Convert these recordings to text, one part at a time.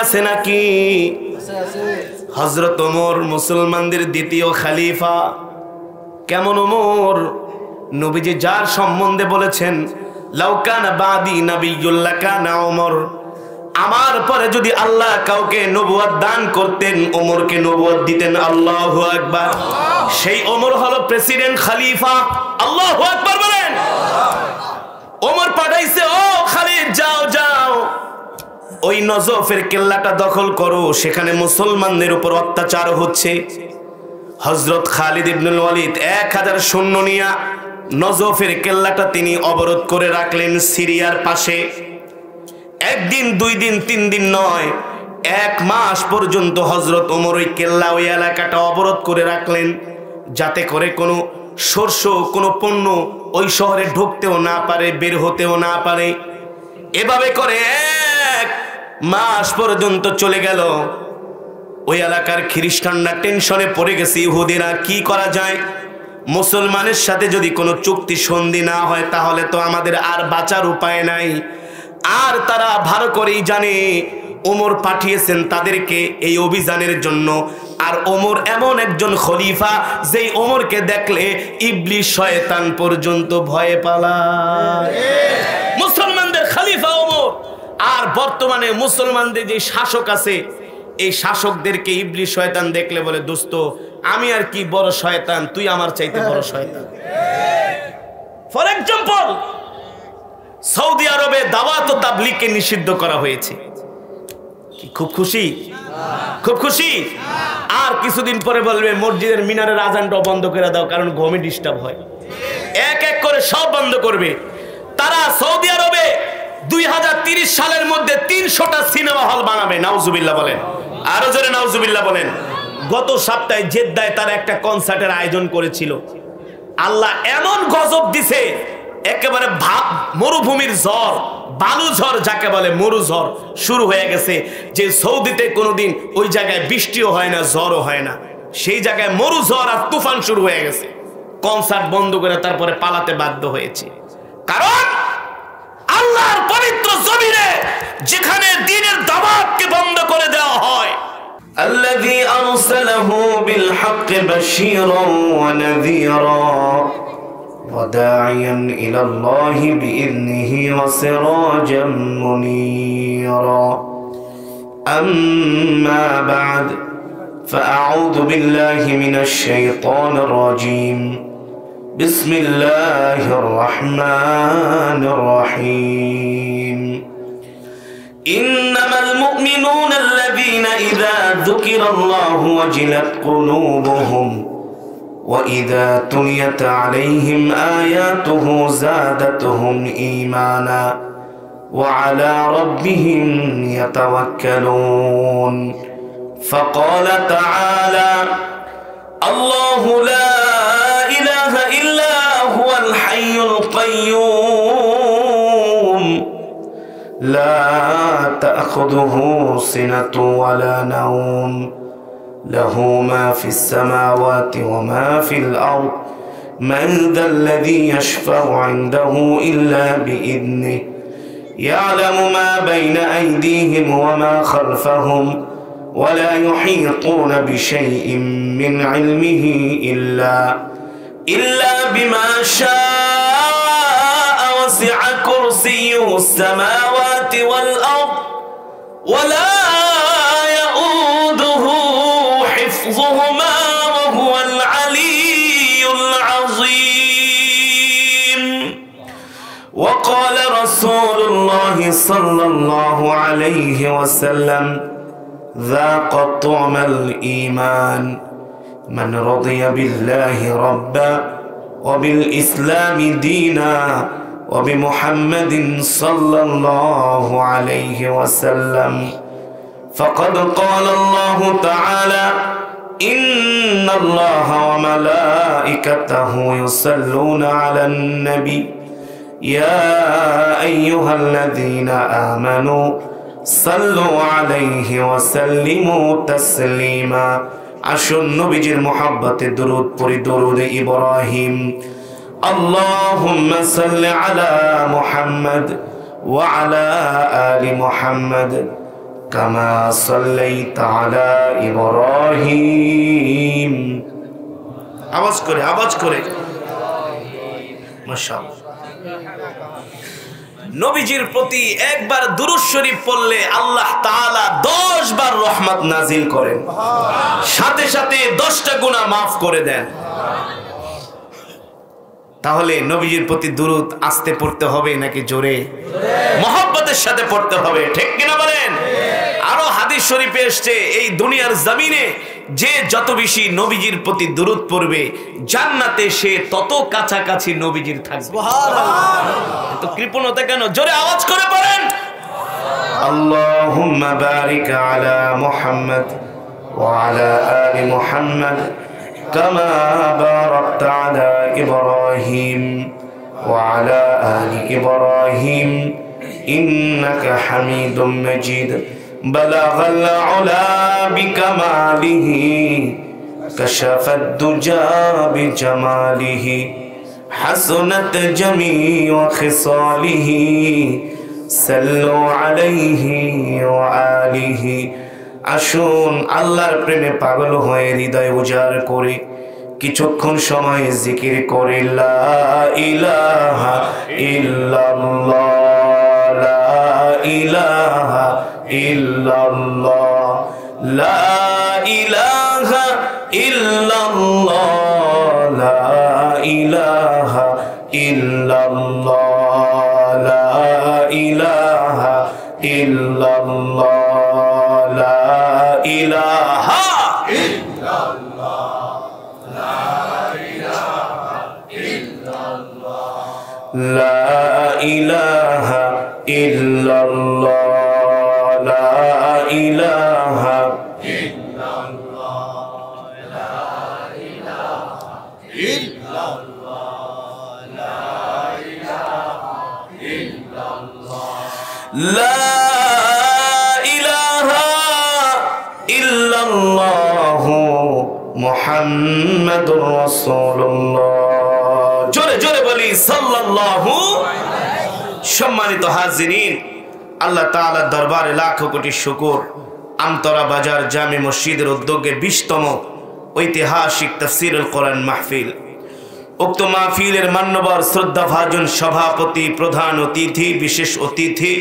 আছে নাকি? হযরত ওমর মুসলমানদের দ্বিতীয় খলিফা। কেমন ওমর? নবীজি যার সম্বন্ধে বলেছেন লাউ কানা বাদি নাবিয়্যুল লাকানা ওমর, আমার পরে যদি আল্লাহ কাউকে নবুয়ত দান করতেন ওমরকে নবুয়ত দিতেন। আল্লাহু আকবার। সেই ওমর হলো প্রেসিডেন্ট খলিফা। আল্লাহু আকবার বলেন। ওমর পাঠাইছে, ও খালিদ যাও যাও ওই নজফের কেল্লাটা দখল করো, সেখানে মুসলমানদের উপর অত্যাচার হচ্ছে। হযরত খালিদ ইবনুল ওয়ালিদ 1000 সৈন্য নিয়ে নজফের কেল্লাটা তিনি অবরোধ করে রাখলেন সিরিয়ার পাশে। একদিন, 2 দিন, 3 দিন নয়, 1 মাস পর্যন্ত হযরত ওমর ওই কেল্লা, ওই এলাকাটা অবরোধ করে রাখলেন, যাতে করে কোনো শস্য, কোনো পণ্য ওই শহরে ঢুকতেও না পারে, বের হতেও না পারে। এভাবে করে 1 মাস পর্যন্ত চলে গেল। ওই এলাকার খ্রিস্টানরা টেনশনে পড়ে গেছে, ইহুদিরা কি করা যায়? মুসলমানের সাথে যদি কোনো চুক্তি সন্ধি না হয় তাহলে তো আমাদের আর বাঁচার উপায় নাই। আর তারা ভালো করেই জানে ওমর পাঠিয়েছেন তাদেরকে এই অভিযানের জন্য। আর ওমর এমন একজন খলিফা যেই ওমরকে দেখলে ইবলিস শয়তান পর্যন্ত ভয়ে পালায়। মুসলমানদের খলিফা ওমর। আর বর্তমানে মুসলমানদের যে শাসক আছে, এই শাসকদেরকে ইবলিস শয়তান দেখলে বলে, দোস্ত আমি আর কি বড় শয়তান, তুই আমার চাইতে বড় শয়তান। ফর এক্সাম্পল, সৌদি আরবে দাওয়াত ও তাবলীগকে নিষিদ্ধ করা হয়েছে। কি খুব খুশি? খুব খুশি। আর কিছুদিন পরে বলবে মসজিদের মিনারের আজানটাও বন্ধ করে দাও, কারণ ঘুমে ডিস্টার্ব হয়। এক এক করে সব বন্ধ করবে। তারা সৌদি আরবে 2030 সালের মধ্যে 300টা সিনেমা হল বানাবে। নাউজুবিল্লাহ বলেন, আরো জোরে নাউজুবিল্লাহ বলেন। গত সপ্তাহে জেদ্দায় তারা একটা কনসার্টের আয়োজন করেছিল। আল্লাহ এমন গজব দিছে, একেবারে মরুভূমির ঝড়, বালু ঝড় যাকে বলে, মরু ঝড় শুরু হয়ে গেছে। যে সৌদিতে কোনোদিন ওই জায়গায় বৃষ্টিও হয় না, ঝড়ও হয় না, সেই জায়গায় মরু ঝড় আর তুফান শুরু হয়ে গেছে। কনসার্ট বন্ধ করে তারপরে পালাতে বাধ্য হয়েছে। কারণ আল্লাহর পবিত্র জমিনে যেখানে দ্বীনের দাওয়াতকে বন্ধ করে দেওয়া হয়, আল্লাযী আরসালাহু বিল হাক্কি বাশীরান ওয়া নাযীরা وداعيا إلى الله بإذنه وسراجا منيرا. أما بعد فأعوذ بالله من الشيطان الرجيم. بسم الله الرحمن الرحيم. إنما المؤمنون الذين إذا ذكر الله وجلت قلوبهم وإذا تليت عليهم آياته زادتهم إيمانا وعلى ربهم يتوكلون. فقال تعالى: الله لا إله إلا هو الحي القيوم لا تأخذه سنة ولا نوم له ما في السماوات وما في الأرض من ذا الذي يشفع عنده إلا بإذنه يعلم ما بين أيديهم وما خلفهم ولا يحيطون بشيء من علمه إلا بما شاء وسع كرسيه السماوات والأرض ولا حفظهما وهو العلي العظيم. وقال رسول الله صلى الله عليه وسلم: ذاق طعم الإيمان من رضي بالله ربا وبالإسلام دينا وبمحمد صلى الله عليه وسلم. فقد قال الله تعالى: إن الله وملائكته يصلون على النبي يا أيها الذين آمنوا صلوا عليه وسلموا تسليما. আসুন নবীজির মুহাব্বতে দরুদ পড়ি, দরুদ ইব্রাহিম। আল্লাহুম্মা সাল্লি আলা মুহাম্মদ ওয়া আলা আলি মুহাম্মদ কামা সাল্লাইতা আলা ইব্রাহিম। আওয়াজ করে মাশাআল্লাহ। নবীজির প্রতি একবার দুরূদ শরীফ পড়লে আল্লাহ তাআলা 10 বার রহমত নাজিল করেন, সাথে সাথে 10টা গুনাহ মাফ করে দেন। তাহলে নবীজির প্রতি দুরূদ আস্তে পড়তে হবে নাকি জোরে? মহব্বতের সাথে পড়তে হবে, ঠিক কিনা বলেন? আরো হাদিস শরীফে এসেছে এই দুনিয়ার জমিনে যে যত বেশি নবীজির প্রতি দুরূদ পড়বে জান্নাতে সে তত কাছাকাছি নবীজির থাকবে। সুবহানাল্লাহ। তো কৃপণতা কেন? জোরে আওয়াজ করে পড়েন। আল্লাহুম্মা বারিক আলা মুহাম্মদ ওয়া আলা আলি মুহাম্মদ কামা বারাকতা আলা ইব্রাহিম ওয়া আলা আলি ইব্রাহিম ইন্নাকা হামিদুম মাজিদ। بلغ العلا بكماله كشف الدجى بجماله حسنت جميع خصاله صلوا عليه وآله। আসুন আল্লাহর প্রেমে পাগল হয়ে হৃদয় উজাড় করে কিছুক্ষণ সময় জিকির করে লা ইলাহা ইল্লাল্লাহ, লা ইলাহা ইল্লাল্লাহ, লা ইলাহা ইল্লাল্লাহ, লা ইলাহা ইল্লাল্লাহ, লা ইলাহা ইল্লাল্লাহ, লা ইলাহা ইল্লাল্লাহ, লা ইলাহা ইল্লাল্লাহ, লা ইলাহা ইল্লাল্লাহ, লা ইলাহা ইল্লাল্লাহ, লা ইলাহা ইল্লাল্লাহ, লা ইলাহা ইল্লাল্লাহ, লা ইলাহা ইল্লাল্লাহ মুহাম্মাদুর রাসূলুল্লাহ। জোরে জোরে বলি সাল্লাল্লাহু। সম্মানিত হাজিরিন, আল্লাহ তাআলার দরবারে লাখো কোটি শুকর, আমতরা বাজার জামে মসজিদের উদ্যোগে 20তম ঐতিহাসিক তাফসীরুল কোরআন মাহফিল। উক্ত মাহফিলের মান্যবর শ্রদ্ধাভাজন সভাপতি, প্রধান অতিথি, বিশেষ অতিথি,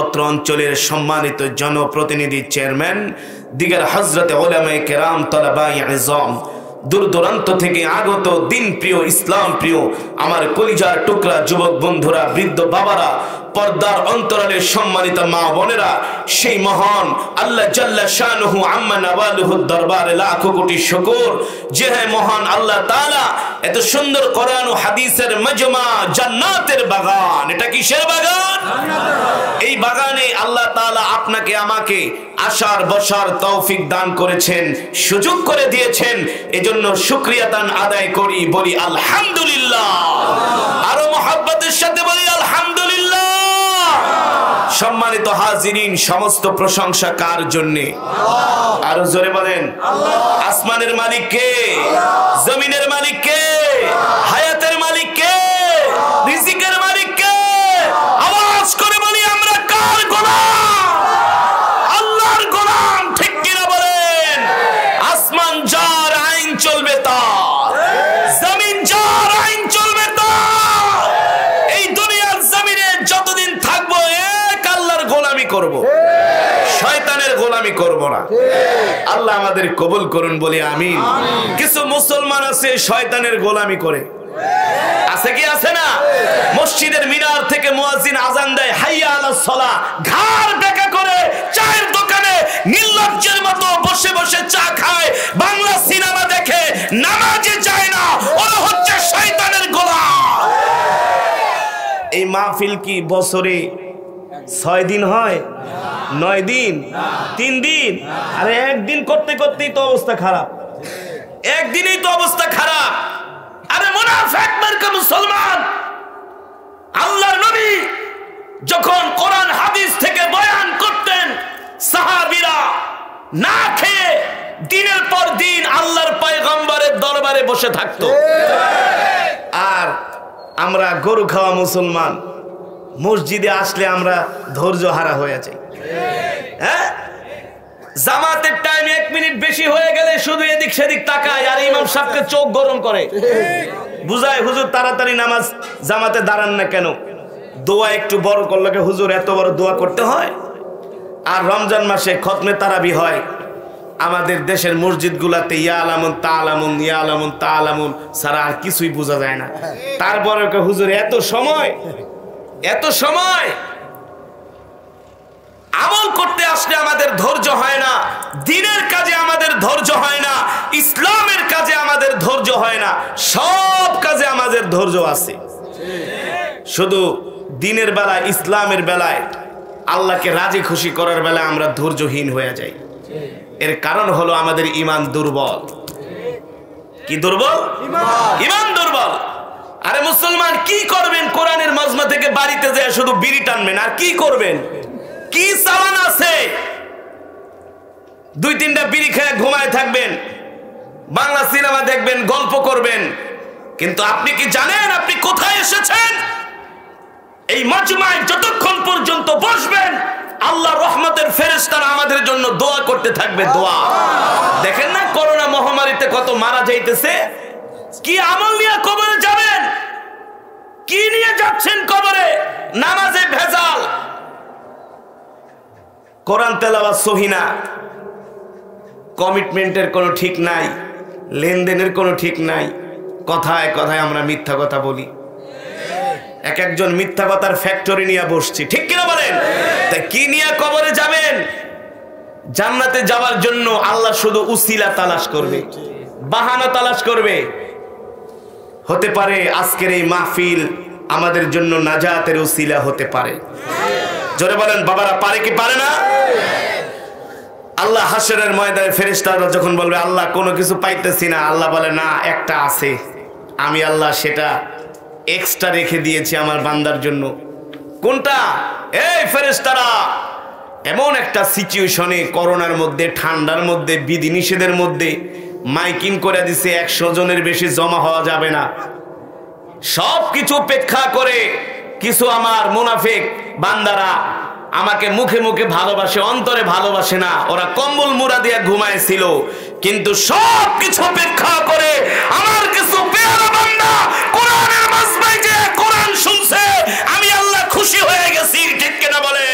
অত্র অঞ্চলের সম্মানিত জনপ্রতিনিধি, চেয়ারম্যান, দিগার হযরতে উলামায়ে কেরাম, তালাবায়ে ইজম, দূর দূরান্ত থেকে আগত দিন প্রিয়, ইসলাম প্রিয় আমার কলিজার টুকরা যুবক বন্ধুরা, বৃদ্ধ বাবারা, পর্দার অন্তরালের সম্মানিত মা বোনেরা, সেই মহান আল্লাহ জাল্লা শানুহু আম্মা নাওয়ালুহুর দরবারে লাখো কোটি শুকর যে মহান আল্লাহ তাআলা এত সুন্দর কোরআন ও হাদিসের মজমা, জান্নাতের বাগান। এটা কিসের বাগান? এই বাগানে আল্লাহ তাআলা আপনাকে আমাকে আসার বসার তৌফিক দান করেছেন, সুযোগ করে দিয়েছেন। এজন্য শুকরিয়া দান আদায় করি, বলি আলহামদুলিল্লাহ। আরো মহব্বতের সাথে বলি আলহামদুলিল্লাহ। সম্মানিত হাজিরিন, সমস্ত প্রশংসা কার জন্য? আরো জোরে বলেন। আসমানের মালিক কে? জমিনের মালিক কে? হায়াতের মালিক কে? রিজিকের মালিক কে? আওয়াজ করে বলি আমরা কার গোলাম? আল্লাহর গোলাম, ঠিক কিনা বলেন? আসমান যার আইন চলবে তার, জমিন যার আইন চলবে তার। এই দুনিয়ার জমিনে যতদিন থাকবো এক আল্লাহর গোলামি করব, শয়তানের গোলামি করব না। আল্লাহ আমাদের কবুল করুন, বলি আমিন। কিছু মুসলমান আছে শয়তানের গোলামি করে, আছে কি আছে না? মসজিদের মিনার থেকে মুয়াজ্জিন আযান দেয়, হাইয়া আলাস সালাহ, ঘাড় বেঁকা করে চায়ের দোকানে নির্লজ্জের মতো বসে বসে চা খায়, বাংলা সিনেমা দেখে, নামাজে যায় না। ওরা হচ্ছে শয়তানের গোলাম। এই মাহফিল কি বছরে 6 দিন হয়? 9 দিন? 3 দিন? আরে একদিন করতে করতেই তো অবস্থা খারাপ, একদিনেই তো অবস্থা খারাপ। আরে মুনাফিক মার্কা মুসলমান, আল্লাহর নবী যখন কোরআন হাদিস থেকে বয়ান করতেন, সাহাবীরা না খেয়ে দিনের পর দিন আল্লাহর পয়গম্বরের দরবারে বসে থাকতো। আর আমরা গরু খাওয়া মুসলমান, মসজিদে আসলে আমরা ধৈর্য হারা হয়ে যাই। হ্যাঁ, জামাতের টাইম 1 মিনিট বেশি হয়ে গেলে শুধু এদিক সেদিক তাকায় আর ইমাম সাহেবকে চোখ গরম করে, বুঝায় হুজুর তাড়াতাড়ি নামাজ জামাতে দাঁড়ান না কেন, দোয়া একটু বড় করলে হুজুর এত বড় দোয়া করতে হয়। আর রমজান মাসে খতমে তারাবি হয় আমাদের দেশের মসজিদগুলাতে, ইয়া আলামুন তা আলামুন ইয়া আলামুন তা আলামুন ছাড়া আর কিছুই বোঝা যায় না। তারপরে হুজুর এত সময় আমল করতে আসলে আমাদের ধৈর্য হয় না, দ্বীনের কাজে আমাদের ধৈর্য হয় না, ইসলামের কাজে আমাদের ধৈর্য হয় না, সব কাজে আমাদের ধৈর্য আছে, শুধু দ্বীনের বেলায় ইসলামের বেলায় আল্লাহকে রাজি খুশি করার বেলায় আমরা ধৈর্যহীন হয়ে যাই। এর কারণ হলো আমাদের ঈমান দুর্বল। কি দুর্বল? ঈমান দুর্বল। আরে মুসলমান কি করবেন? কোরআনের মাজমা থেকে বাড়িতে যায় শুধু বিড়ি টানবেন, আর কি করবেন? কি চালান আছে? 2-3টা বিড়ি খেয়ে ঘুমায় থাকবেন, বাংলা সিনেমা দেখবেন, গল্প করবেন, কিন্তু আপনি কি জানেন আপনি কোথায় এসেছেন? এই মাজমায় যতক্ষণ পর্যন্ত বসবেন আল্লাহর রহমতের ফেরেশতারা আমাদের জন্য দোয়া করতে থাকবে। দোয়া দেখেন না করোনা মহামারীতে কত মারা যাইতেছে। কি আমল নিয়ে কবরে যাবেন? কি নিয়ে যাচ্ছেন কবরে? নামাজে ভেজাল, কোরআন তেলাওয়াত সহি না, কমিটমেন্টের কোনো ঠিক নাই, লেনদেনের কোনো ঠিক নাই, কথায় কথায় আমরা মিথ্যা কথা বলি, এক একজন মিথ্যা কথার ফ্যাক্টরি নিয়ে বসছি, ঠিক কিনা বলেন? তাই কি নিয়ে কবরে যাবেন? জান্নাতে যাওয়ার জন্য আল্লাহ শুধু উসিলা তালাশ করবে, বাহানা তালাশ করবে। হতে পারে আজকের এই মাহফিল আমাদের জন্য নাজাতের উসিলা হতে পারে। জোরে বলেন বাবারা, পারে কি পারে না? আল্লাহ হাশরের ময়দানে ফেরেশতারা যখন বলবে আল্লাহ কোনো কিছু পাইতেছি না, আল্লাহ বলে না একটা আছে, আমি আল্লাহ সেটা এক্সট্রা রেখে দিয়েছি আমার বান্দার জন্য। কোনটা? এই ফেরেশতারা এমন একটা সিচুয়েশনে, করোনার মধ্যে, ঠান্ডার মধ্যে, বিধিনিষেধের মধ্যে মাইকিং করে দিছে 100 জনের বেশি জমা হওয়া যাবে না। সব কিছু উপেক্ষা করে কিছু আমার মুনাফিক বান্দারা আমাকে মুখে মুখে ভালোবাসে, অন্তরে ভালোবাসে না, ওরা কম্বল মুড়া দিয়ে ঘুমাইছিল, কিন্তু সব কিছু উপেক্ষা করে আমার কিছু পেয়ারা বান্দা কোরআনের মাজমায় যে কোরআন শুনছে, আমি আল্লাহ খুশি হয়ে গেছি, ঠিক কিনা বলে?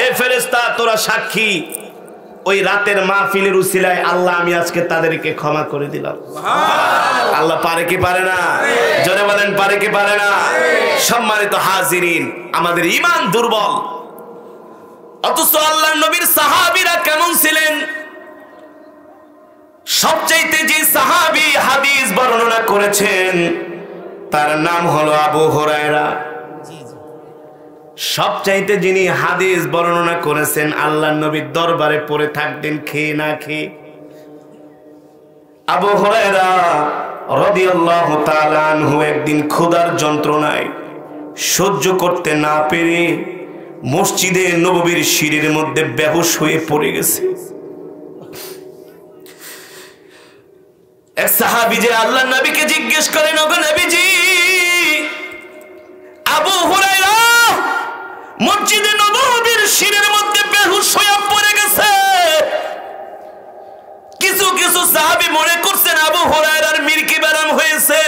এ ফেরেশতা তোরা সাক্ষী, ওই রাতের মাহফিলের উসিলায় আল্লাহ আমি আজকে তাদেরকে ক্ষমা করে দিলাম। আল্লাহ পারে কি পারে না? জোরে বলেন পারে কি পারে না? সম্মানিত হাজিরিন, আমাদের ঈমান দুর্বল, অথচ আল্লাহর নবীর সাহাবীরা কেমন ছিলেন? সবচাইতে যে সাহাবী হাদিস বর্ণনা করেছেন তার নাম হলো আবু হুরায়রা। সবচাইতে যিনি হাদিস বর্ণনা করেছেন, আল্লাহর নবীর দরবারে পড়ে থাকতেন খেয়ে না খেয়ে। আবু হুরায়রা রাদিয়াল্লাহু তাআলা আনহু একদিন ক্ষুধার যন্ত্রণায় সহ্য করতে না পেরে মসজিদে নববীর সিঁড়ির মধ্যে বেহুশ হয়ে পড়ে গেছে। এক সাহাবী যে আল্লাহর নবীকে জিজ্ঞেস করেন, ওগো নবীজি, আবু হুরায়রা মসজিদে নববীর সিঁড়ির মধ্যে বেহুশ হয়ে পড়ে গেছে। কিছু কিছু সাহাবী মনে করছেন আবু হুরায়রার মির্কি ব্যারাম হয়েছে।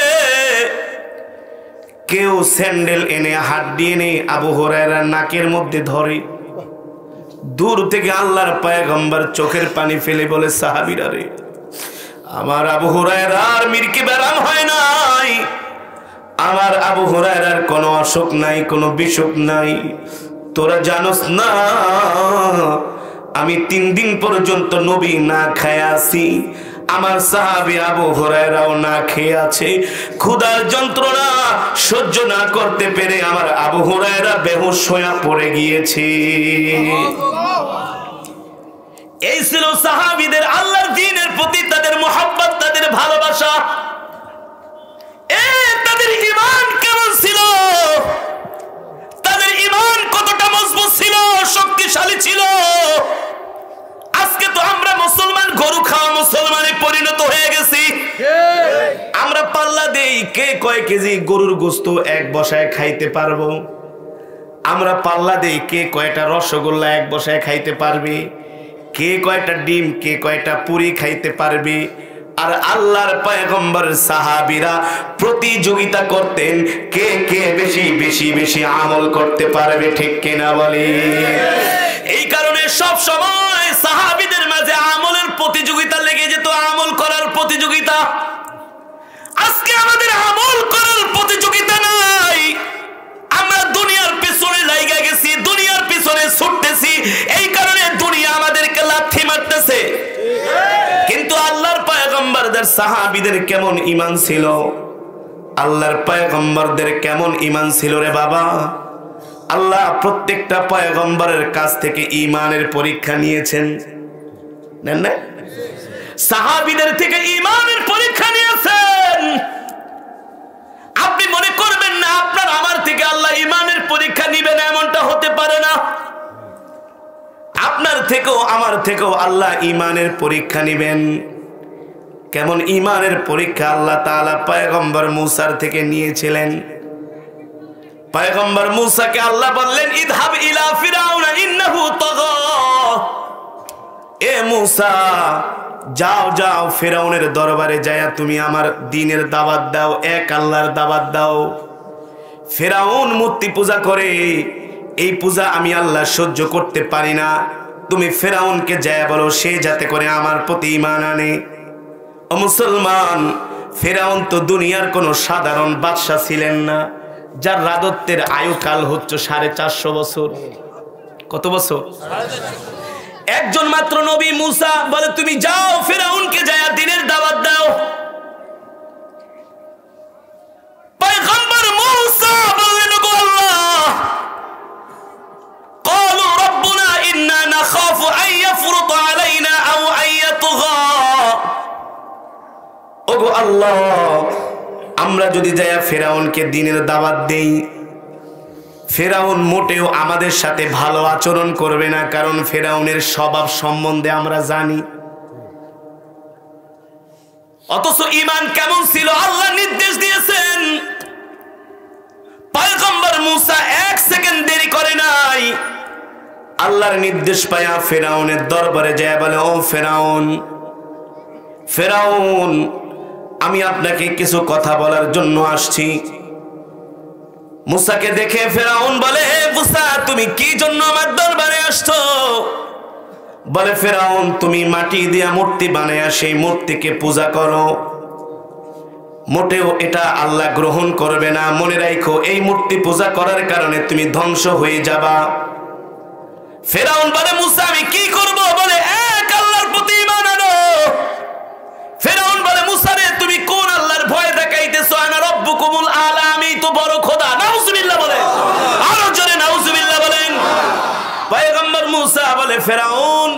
কেউ স্যান্ডেল এনে হাড্ডি এনে আবু হুরায়রার নাকের মধ্যে ধরে। দূর থেকে আল্লাহর পয়গম্বর চোখের পানি ফেলে বলে, সাহাবীরা রে, আমার আবু হুরায়রার মির্কি ব্যারাম হয় নাই, আমার আবু হুরায়রার কোনো অসুখ নাই, কোনো বিসুখ নাই। তোরা জানোস না আমি 3 দিন পর্যন্ত নবী না খায় আছি, আমার সাহাবী আবু হুরায়রাও না খেয়ে আছে। ক্ষুধার যন্ত্রণা সহ্য না করতে পেরে আমার আবু হুরায়রা বেহুশ হয়ে পড়ে গিয়েছে। এই ছিল সাহাবীদের আল্লাহর দ্বীনের প্রতি তাদের মুহাব্বত, তাদের ভালোবাসা। তাদের ঈমান কেমন ছিল? তাদের ঈমান কতটা মজবুত ছিল, শক্তিশালী ছিল? আজকে তো আমরা মুসলমান গরু খাওয়া মুসলমানে পরিণত হয়ে গেছি। আমরা পাল্লা দেই কে কয় কেজি গরুর গোশত এক বসায় খাইতে পারবো, আমরা পাল্লা দেই কে কয়টা রসগোল্লা এক বসায় খাইতে পারবে, কে কয়টা ডিম কে কয়টা পুরি খাইতে পারবে। আর আল্লাহর পয়গম্বর সাহাবীরা প্রতিযোগিতা করতেন কে কে বেশি বেশি বেশি আমল করতে পারবে, ঠিক কিনা বলি। এই কারণে সব সময় সাহাবীদের মাঝে আমলের প্রতিযোগিতা লেগে যেত, আমল করার প্রতিযোগিতা। আজকে আমাদের আমল করার প্রতিযোগিতা নাই, আমরা দুনিয়ার পিছনে লাইগা গেছি, দুনিয়ার পিছনে ছুটতেছি, এই কারণে দুনিয়া আমাদেরকে লাথি মারতেছে। কিন্তু আল্লাহর পয়গম্বরদের সাহাবীদের কেমন ঈমান ছিল, আল্লাহর পয়গম্বরদের কেমন ঈমান ছিল রে বাবা। আল্লাহ প্রত্যেকটা পয়গম্বরের কাছ থেকে ঈমানের পরীক্ষা নিয়েছেন, নেন না? সাহাবীদের থেকে ঈমানের পরীক্ষা নিয়েছেন। আপনি মনে করবেন না আপনার আমার থেকে আল্লাহ ঈমানের পরীক্ষা নিবেন, এমনটা হতে পারে না। আপনার থেকেও আমার থেকেও আল্লাহ ঈমানের পরীক্ষা নিবেন। কেমন ঈমানের পরীক্ষা আল্লাহ তাআলা পয়গম্বর মূসার থেকে নিয়েছিলেন। পয়গম্বর মূসাকে আল্লাহ বললেন, ইযহাব ইলা ফিরাউনা ইন্নাহু তাগা। এ মূসা, যাও যাও ফিরাউনের দরবারে যায়া তুমি আমার দ্বীনের দাওয়াত দাও, এক আল্লাহর দাওয়াত দাও। ফিরাউন মূর্তি পূজা করে, এই পূজা আমি আল্লাহ সহ্য করতে পারি না। তুমি ফিরাউনকে যায়া বলো সে যাতে করে আমার প্রতি ঈমান আনে। ও মুসলমান, ফিরাউন তো দুনিয়ার কোনো সাধারণ বাদশা ছিলেন না, যার রাজত্বের আয়ুকাল হচ্ছে 450 বছর। কত বছর? একজন মাত্র নবী মূসা বলে তুমি যাও ফিরাউনকে যায়া দ্বীনের দাওয়াত দাও। পয়গম্বর মূসা বললেন, ওগো আল্লাহ, ক্বালু রাব্বুনা ইন্না নাখাফু আন ইয়াফরুতা আলাইনা আও আন ইয়াতগা। ওগো আল্লাহ, আমরা যদি যায়া ফিরাউনকে দ্বীনের দাওয়াত দেই, ফিরাউন মোটেও আমাদের সাথে ভালো আচরণ করবে না, কারণ ফিরাউনের স্বভাব সম্বন্ধে আমরা জানি। অথচ ঈমান কেমন ছিল আল্লাহ নির্দেশ দিয়েছেন। পয়গম্বর মূসা 1 সেকেন্ড দেরি করে নাই, আল্লাহর নির্দেশ পায়া ফিরাউনের দরবারে যায় বলে, ও ফিরাউন, ফিরাউন আমি আপনাকে কিছু কথা বলার জন্য আসছি। মূসাকে দেখে ফিরাউন বলে, হে মূসা, তুমি কি জন্য আমার দরবারে আসছো? বলে, ফিরাউন তুমি মাটি দিয়া মূর্তি বানায়া সেই মূর্তিকে পূজা করো, মোটেও এটা আল্লাহ গ্রহণ করবে না। মনে রাখো, এই মূর্তি পূজা করার কারণে তুমি ধ্বংস হয়ে যাবা। ফিরাউন বলে, মূসা আমি কি করব? বলে, এক আল্লাহর প্রতি ঈমান আনো। ফিরাউন বলে, মূসা রে তুমি কোন আল্লাহর ভয় দেখাইতেছো? আনা রব্বুকুমুল আলা, আমি তো বড় খোদা। নাউজুবিল্লাহ বলেন, আরো জোরে নাউজুবিল্লাহ বলেন। পয়গম্বর মূসা বলে, ফিরাউন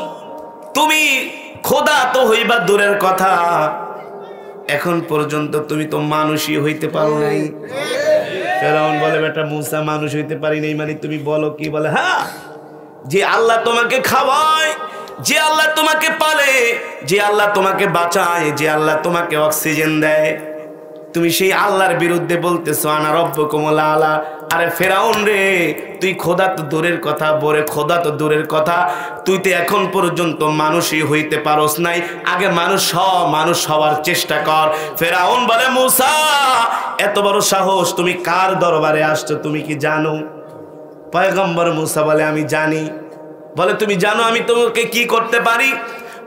তুমি খোদা তো হইবা দূরের কথা, এখন পর্যন্ত তুমি তো মানুষই হইতে পারো নাই। ফিরাউন বলে, বেটা মূসা মানুষ হইতে পারি নাই মানে তুমি বলো কি? বলে, হ্যাঁ, যে আল্লাহ তোমাকে খাওয়ায়, যে আল্লাহ তোমাকে পালে, যে আল্লাহ তোমাকে বাঁচায়, যে আল্লাহ তোমাকে অক্সিজেন দেয়, তুমি সেই আল্লাহর বিরুদ্ধে বলতেছো আনা রব্বুকুমুল আলা। আরে ফিরাউন রে, তুই খোদা তো দূরের কথা, বরে খোদা তো দূরের কথা, তুই তো এখন পর্যন্ত মানুষই হইতে পারোস নাই, আগে মানুষ হওয়ার চেষ্টা কর। ফিরাউন বলে, মূসা এত বড় সাহস, তুমি কার দরবারে আসছো তুমি কি জানো? পয়গম্বর মূসা বলে, আমি জানি। বলে, তুমি জানো আমি তোমাকে কি করতে পারি?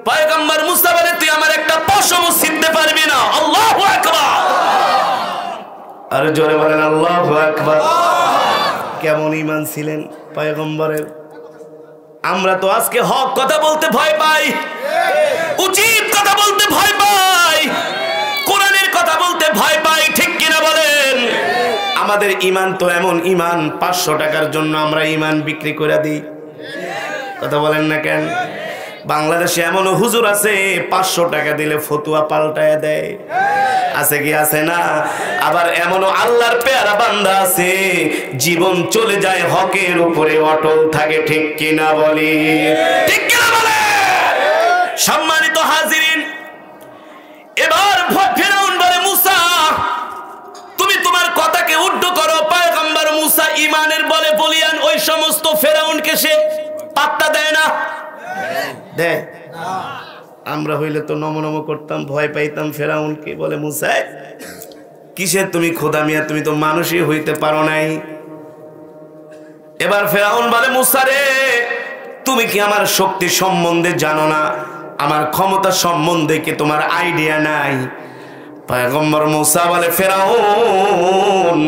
পয়গম্বর মূসা বলে, তুই আমার একটা পশমও ছিঁড়তে পারবি না। আল্লাহু আকবার। আর জোরে বলেন আল্লাহু আকবার। কেমন ঈমান ছিলেন পয়গম্বরের। আমরা তো আজকে হক কথা বলতে ভয় পাই, উচিত কথা বলতে ভয় পাই, কোরআনের কথা বলতে ভয় পাই, ঠিক কিনা বলেন? আমাদের ঈমান তো এমন ঈমান, 500 টাকার জন্য আমরা ঈমান বিক্রি করে দিই। কথা বলেন না কেন? বাংলাদেশে এমন হুজুর আছে 500 টাকা দিলে ফতুয়া পাল্টায় দেয়, আছে কি আছে না? আবার এমনও আল্লাহর পেয়ারা বান্দা আছে জীবন চলে যায় হকের উপরে অটল থাকে, ঠিক কিনা বলি? ঠিক কিনা বলে? সম্মানিত হাজিরিন, এবার ফিরাউন বলে, মূসা তুমি তোমার কথাকে উদ্ধ করো। পয়গম্বর মূসা ঈমানের বলে বলিয়ান ওই সমস্ত ফিরাউনকে সে পাত্তা দেয় না। দেয়? আমরা হইলে তো নম নম করতাম, ভয় পাইতাম ফেরাউনকে। বলে মুসা কিসের তুমি খোদা মিয়া, তুমি তো মানুষই হইতে পারো নাই। এবার ফেরাউন বলে মুসা রে, তুমি কি আমার শক্তি সম্বন্ধে জানো না? আমার ক্ষমতা সম্বন্ধে কি তোমার আইডিয়া নাই? পয়গম্বর মুসা বলে ফেরাউন,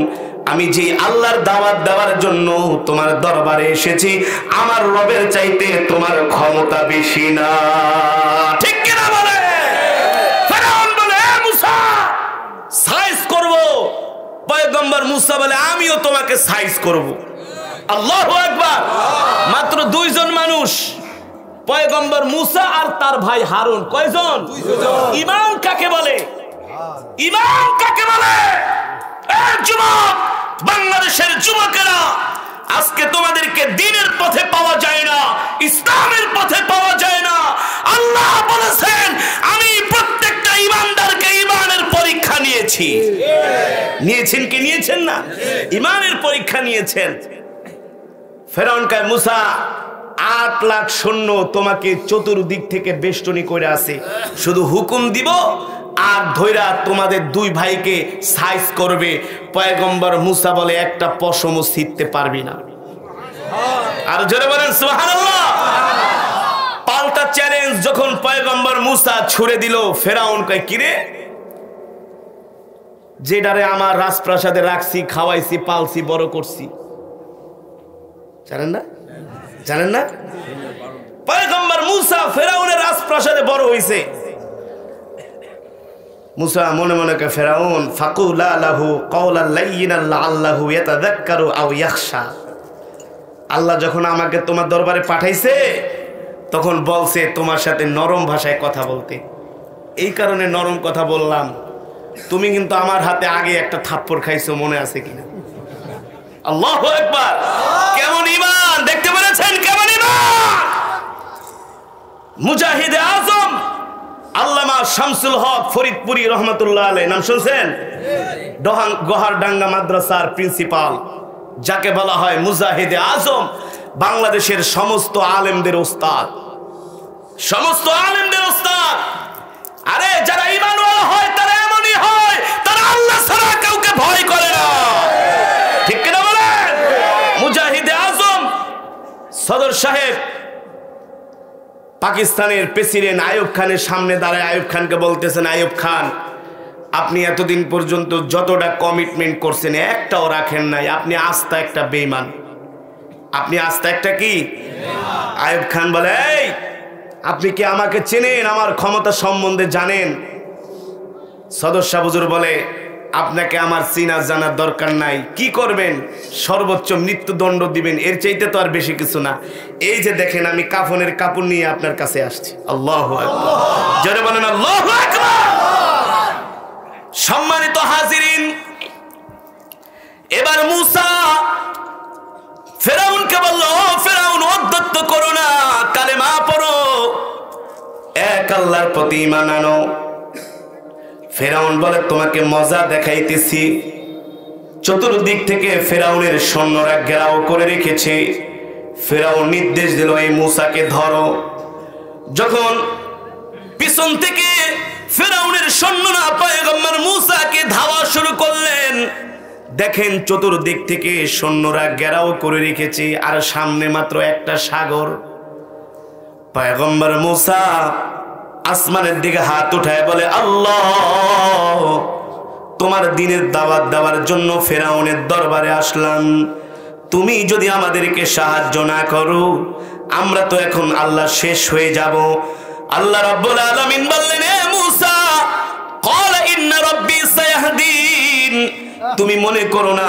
আমি যে আল্লাহর দাওয়াত দেওয়ার জন্য তোমার দরবারে এসেছি, আমার রবের চাইতে তোমার ক্ষমতা বেশি না। ঠিক কিনা বলে? ফেরাউন বলে মুসা সাইজ করব। পয়গম্বর মুসা বলে আমিও তোমাকে সাইজ করব। আল্লাহু আকবার। মাত্র দুইজন মানুষ, পয়গম্বর মুসা আর তার ভাই হারুন। কয়জন? ইমাম কাকে বলে? ইমাম কাকে বলে? যুবক, বাংলাদেশের যুবকেরা, আজকে তোমাদেরকে দ্বীনের পথে পাওয়া যায় না, ইসলামের পথে পাওয়া যায় না। আল্লাহ বলেছেন আমি প্রত্যেকটা ইমানদারকে ইমানের পরীক্ষা নিয়েছি। নিয়েছেন কি নিয়েছেন না? ইমানের পরীক্ষা নিয়েছেন। ফেরাউন কয় মুসা 8 লাখ সৈন্য তোমাকে চতুর্দিক থেকে বেষ্টনী করে আছে, শুধু হুকুম দিব আর ধৈরা তোমাদের দুই ভাইকে সাইজ করবে। পয়গম্বর মুসা বলে একটা পশমও ছিঁড়তে পারবি না। আর জোরে বলেন সুবহানাল্লাহ। পাল্টা চ্যালেঞ্জ যখন পয়গম্বর মুসা ছুড়ে দিল, ফেরাউন কয় কিরে, যেটারে আমার রাজপ্রাসাদে রাখছি, খাওয়াইছি, পালছি, বড় করছি, জানেন না? জানেন না? পয়গম্বর মুসা ফেরাউনের রাজপ্রাসাদে বড় হইছে। মুসা মনে মনে কে ফেরাউন ফাকুলা লাহু কাওলাল লাইয়িনাল লাআল্লাহু ইয়াতাযাক্কারু আও ইয়াখশা। আল্লাহ যখন আমাকে তোমার দরবারে পাঠাইছে তখন বলছে তোমার সাথে নরম ভাষায় কথা বলতে, এই কারণে নরম কথা বললাম। তুমি কিন্তু আমার হাতে আগে একটা থাপ্পড় খাইছো, মনে আছে কিনা? আল্লাহু আকবার। কেমন ঈমান দেখতে পেরেছেন? কেমন ঈমান! মুজাহিদে আজম আল্লামা শামসুল হক ফরিদপুরি রহমাতুল্লাহ আলাইহি, নাম শুনছেন? গোহারডাঙ্গা মাদ্রাসার প্রিন্সিপাল, যাকে বলা হয় মুজাহিদে আজম, বাংলাদেশের সমস্ত আলেমদের ওস্তাদ, সমস্ত আলেমদের ওস্তাদ। আরে যারা ঈমানওয়ালা হয় তারা এমনই হয়, তারা আল্লাহ ছাড়া কাউকে ভয় করে না। ঠিক কিনা বলেন? মুজাহিদে আজম সদর সাহেব পাকিস্তানের প্রেসিডেন্ট আইয়ুব খানের সামনে দাঁড়ায় আইয়ুব খানকে বলতেছেন, আইয়ুব খান আপনি এতদিন পর্যন্ত যতটা কমিটমেন্ট করছেন একটাও রাখেন নাই, আপনি আস্থা একটা বেঈমান, আপনি আস্থা একটা কি? আইয়ুব খান বলে এই আপনি কি আমাকে চেনেন? আমার ক্ষমতা সম্বন্ধে জানেন? সদর শাহ হুজুর বলে আপনাকে আমার চিনা জানার দরকার নাই, কি করবেন? সর্বোচ্চ মৃত্যুদণ্ড দিবেন, এর চাইতে তো আর বেশি কিছু না। এই যে দেখেন আমি কাফনের কাপড় নিয়ে আপনার কাছে আসছি। আল্লাহু আকবার। জোরে বলেন আল্লাহু আকবার। সম্মানিত হাজিরিন, এবার মুসা ফেরাউনকে বলল, ফেরাউন অধ্যত্ত করো না, কালেমা পড়ো, এক আল্লাহর প্রতি ঈমান আনো। ফেরাউন বলে তোমাকে মজা দেখাইতেছি। চতুর্দিক থেকে ফেরাউনের সৈন্যরা ঘেরাও করে রেখেছে। ফেরাউন নির্দেশ দিল এই মুসাকে ধরো। যখন পিছন থেকে ফেরাউনের সৈন্যরা পয়গম্বর মুসাকে ধাওয়া শুরু করলেন, দেখেন চতুর্দিক থেকে সৈন্যরা ঘেরাও করে রেখেছে আর সামনে মাত্র একটা সাগর। পয়গম্বর মুসা আসমানের দিকে হাত উঠায় বলে আল্লাহ, তোমার দ্বীনের দাওয়াত দেওয়ার জন্য ফেরাউনের দরবারে আসলাম, তুমি যদি আমাদেরকে সাহায্য না করো আমরা তো এখন আল্লাহ শেষ হয়ে যাব। আল্লাহ রাব্বুল আলামিন বললেন এ মুসা ক্বালা ইন্না রাব্বি সায়াহদিন, তুমি মনে করো না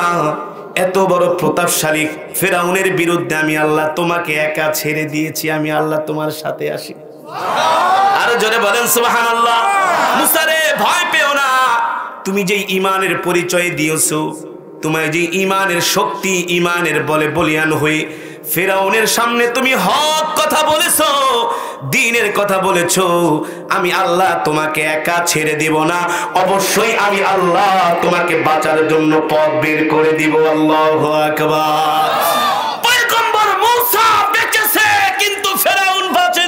এত বড় প্রতাপশালী ফেরাউনের বিরুদ্ধে আমি আল্লাহ তোমাকে একা ছেড়ে দিয়েছি, আমি আল্লাহ তোমার সাথে আসি। আরো জোরে বলেন সুবহানাল্লাহ। মুসা রে ভয় পেও না, তুমি যে ঈমানের পরিচয় দিয়েছো, তোমার যে ঈমানের শক্তি, ঈমানের বলে বলিয়ান হয়ে ফেরাউনের সামনে তুমি হক কথা বলেছো, দ্বীনের কথা বলেছো, আমি আল্লাহ তোমাকে একা ছেড়ে দিব না, অবশ্যই আমি আল্লাহ তোমাকে বাঁচার জন্য পথ বের করে দিব। আল্লাহু আকবার। পয়গম্বর মুসা বেঁচেছে কিন্তু ফেরাউন বাঁচে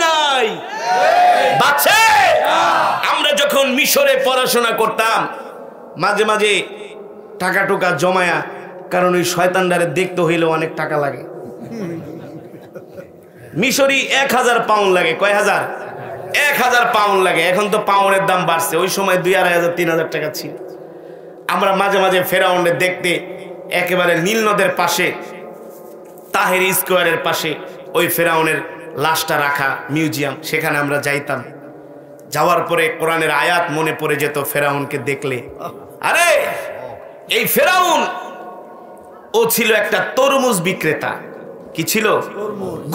আছে? আমরা যখন মিশরে পড়াশোনা করতাম মাঝে মাঝে টাকা টুকা জমায়া, কারণ ওই শয়তানদারে দেখতে হইলেও অনেক টাকা লাগে। মিশরি 1000 পাউন্ড লাগে। কয় হাজার? 1000 পাউন্ড লাগে। এখন তো পাউন্ডের দাম বাড়ছে, ওই সময় 2000 3000 টাকা ছিল। আমরা মাঝে মাঝে ফেরাউনের দেখতে একেবারে নীল নদের পাশে তাহের স্কোয়ারের পাশে ওই ফেরাউনের লাশটা রাখা মিউজিয়াম, সেখানে আমরা যাইতাম। যাওয়ার পরে কোরআনের আয়াত মনে পড়ে যেত ফেরাউনকে দেখলে। আরে এই ফেরাউন ও ছিল একটা তরমুজ বিক্রেতা। কি ছিল?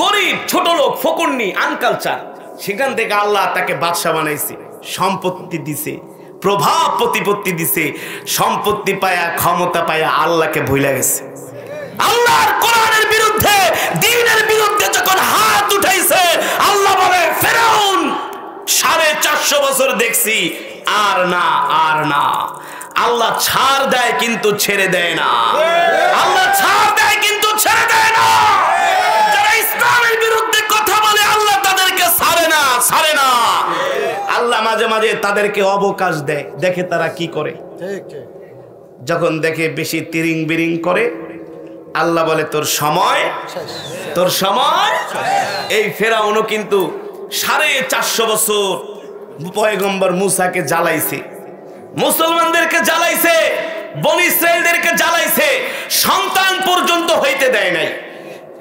গরিব, ছোট লোক, ফকুন্নি, আনকালচার। সেখান থেকে আল্লাহ তাকে বাদশা বানাইছে, সম্পত্তি দিছে, প্রভাব প্রতিপত্তি দিছে। সম্পত্তি পায়া, ক্ষমতা পায়া আল্লাহকে ভুলে গেছে। আল্লাহর কোরআনের বিরুদ্ধে, দ্বীনের বিরুদ্ধে যখন হাত উঠাইছে, আল্লাহ বলে ফেরাউন 450 বছর দেখছি, আর না, আর না। আল্লাহ ছাড় দেয় কিন্তু ছেড়ে দেয় না। আল্লাহ ছাড় দেয় কিন্তু ছেড়ে দেয় না। যারা ইসলামের বিরুদ্ধে কথা বলে আল্লাহ তাদেরকে ছাড়ে না, ছাড়ে না। আল্লাহ মাঝে মাঝে তাদেরকে অবকাশ দেয়, দেখে তারা কি করে। যখন দেখে বেশি তিরিং বিরিং করে, আল্লাহ বলে তোর সময়, তোর সময়। এই ফেরাউনও কিন্তু 450 বছর পয়গম্বর মুসাকে জ্বালাইছে, মুসলমানদেরকে জ্বালাইছে, বনি ইসরাইলদেরকে জ্বালাইছে, সন্তান পর্যন্ত হইতে দেয় নাই।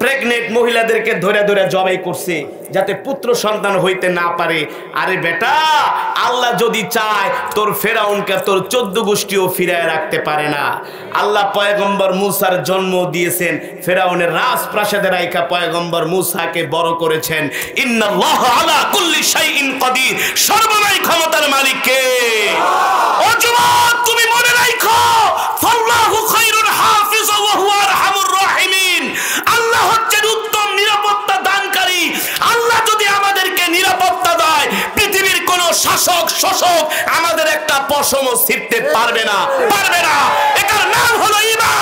প্রেগনেন্ট মহিলাদেরকে ধরে ধরে জবাই করছে যাতে পুত্র সন্তান হইতে না পারে। আরে বেটা, আল্লাহ যদি চায় তোর ফেরাউনকে তোর 14 গোষ্ঠীও ফিরায় রাখতে পারে না। আল্লাহ পয়গম্বর মুসার জন্ম দিয়েছেন, ফেরাউনের রাজপ্রাসাদে রাইখা পয়গম্বর মুসাকে বড় করেছেন। ইন্নাল্লাহু আলা কুল্লি শাইইন কাদির, সর্বময় ক্ষমতার মালিক কে? ও যুবক, তুমি মনে রাখো, ফাল্লাহু খায়রুল হাফিজ ওয়া হুয়া আরহামুর রাহিমিন। আল্লাহ হচ্ছেন উত্তম নিরাপত্তা দানকারী। আল্লাহ যদি আমাদেরকে নিরাপত্তা দেয়, পৃথিবীর কোন শাসক শোষক আমাদের একটা পশমও ছিঁড়তে পারবে না, পারবে না। এটার নাম হলো ঈমান।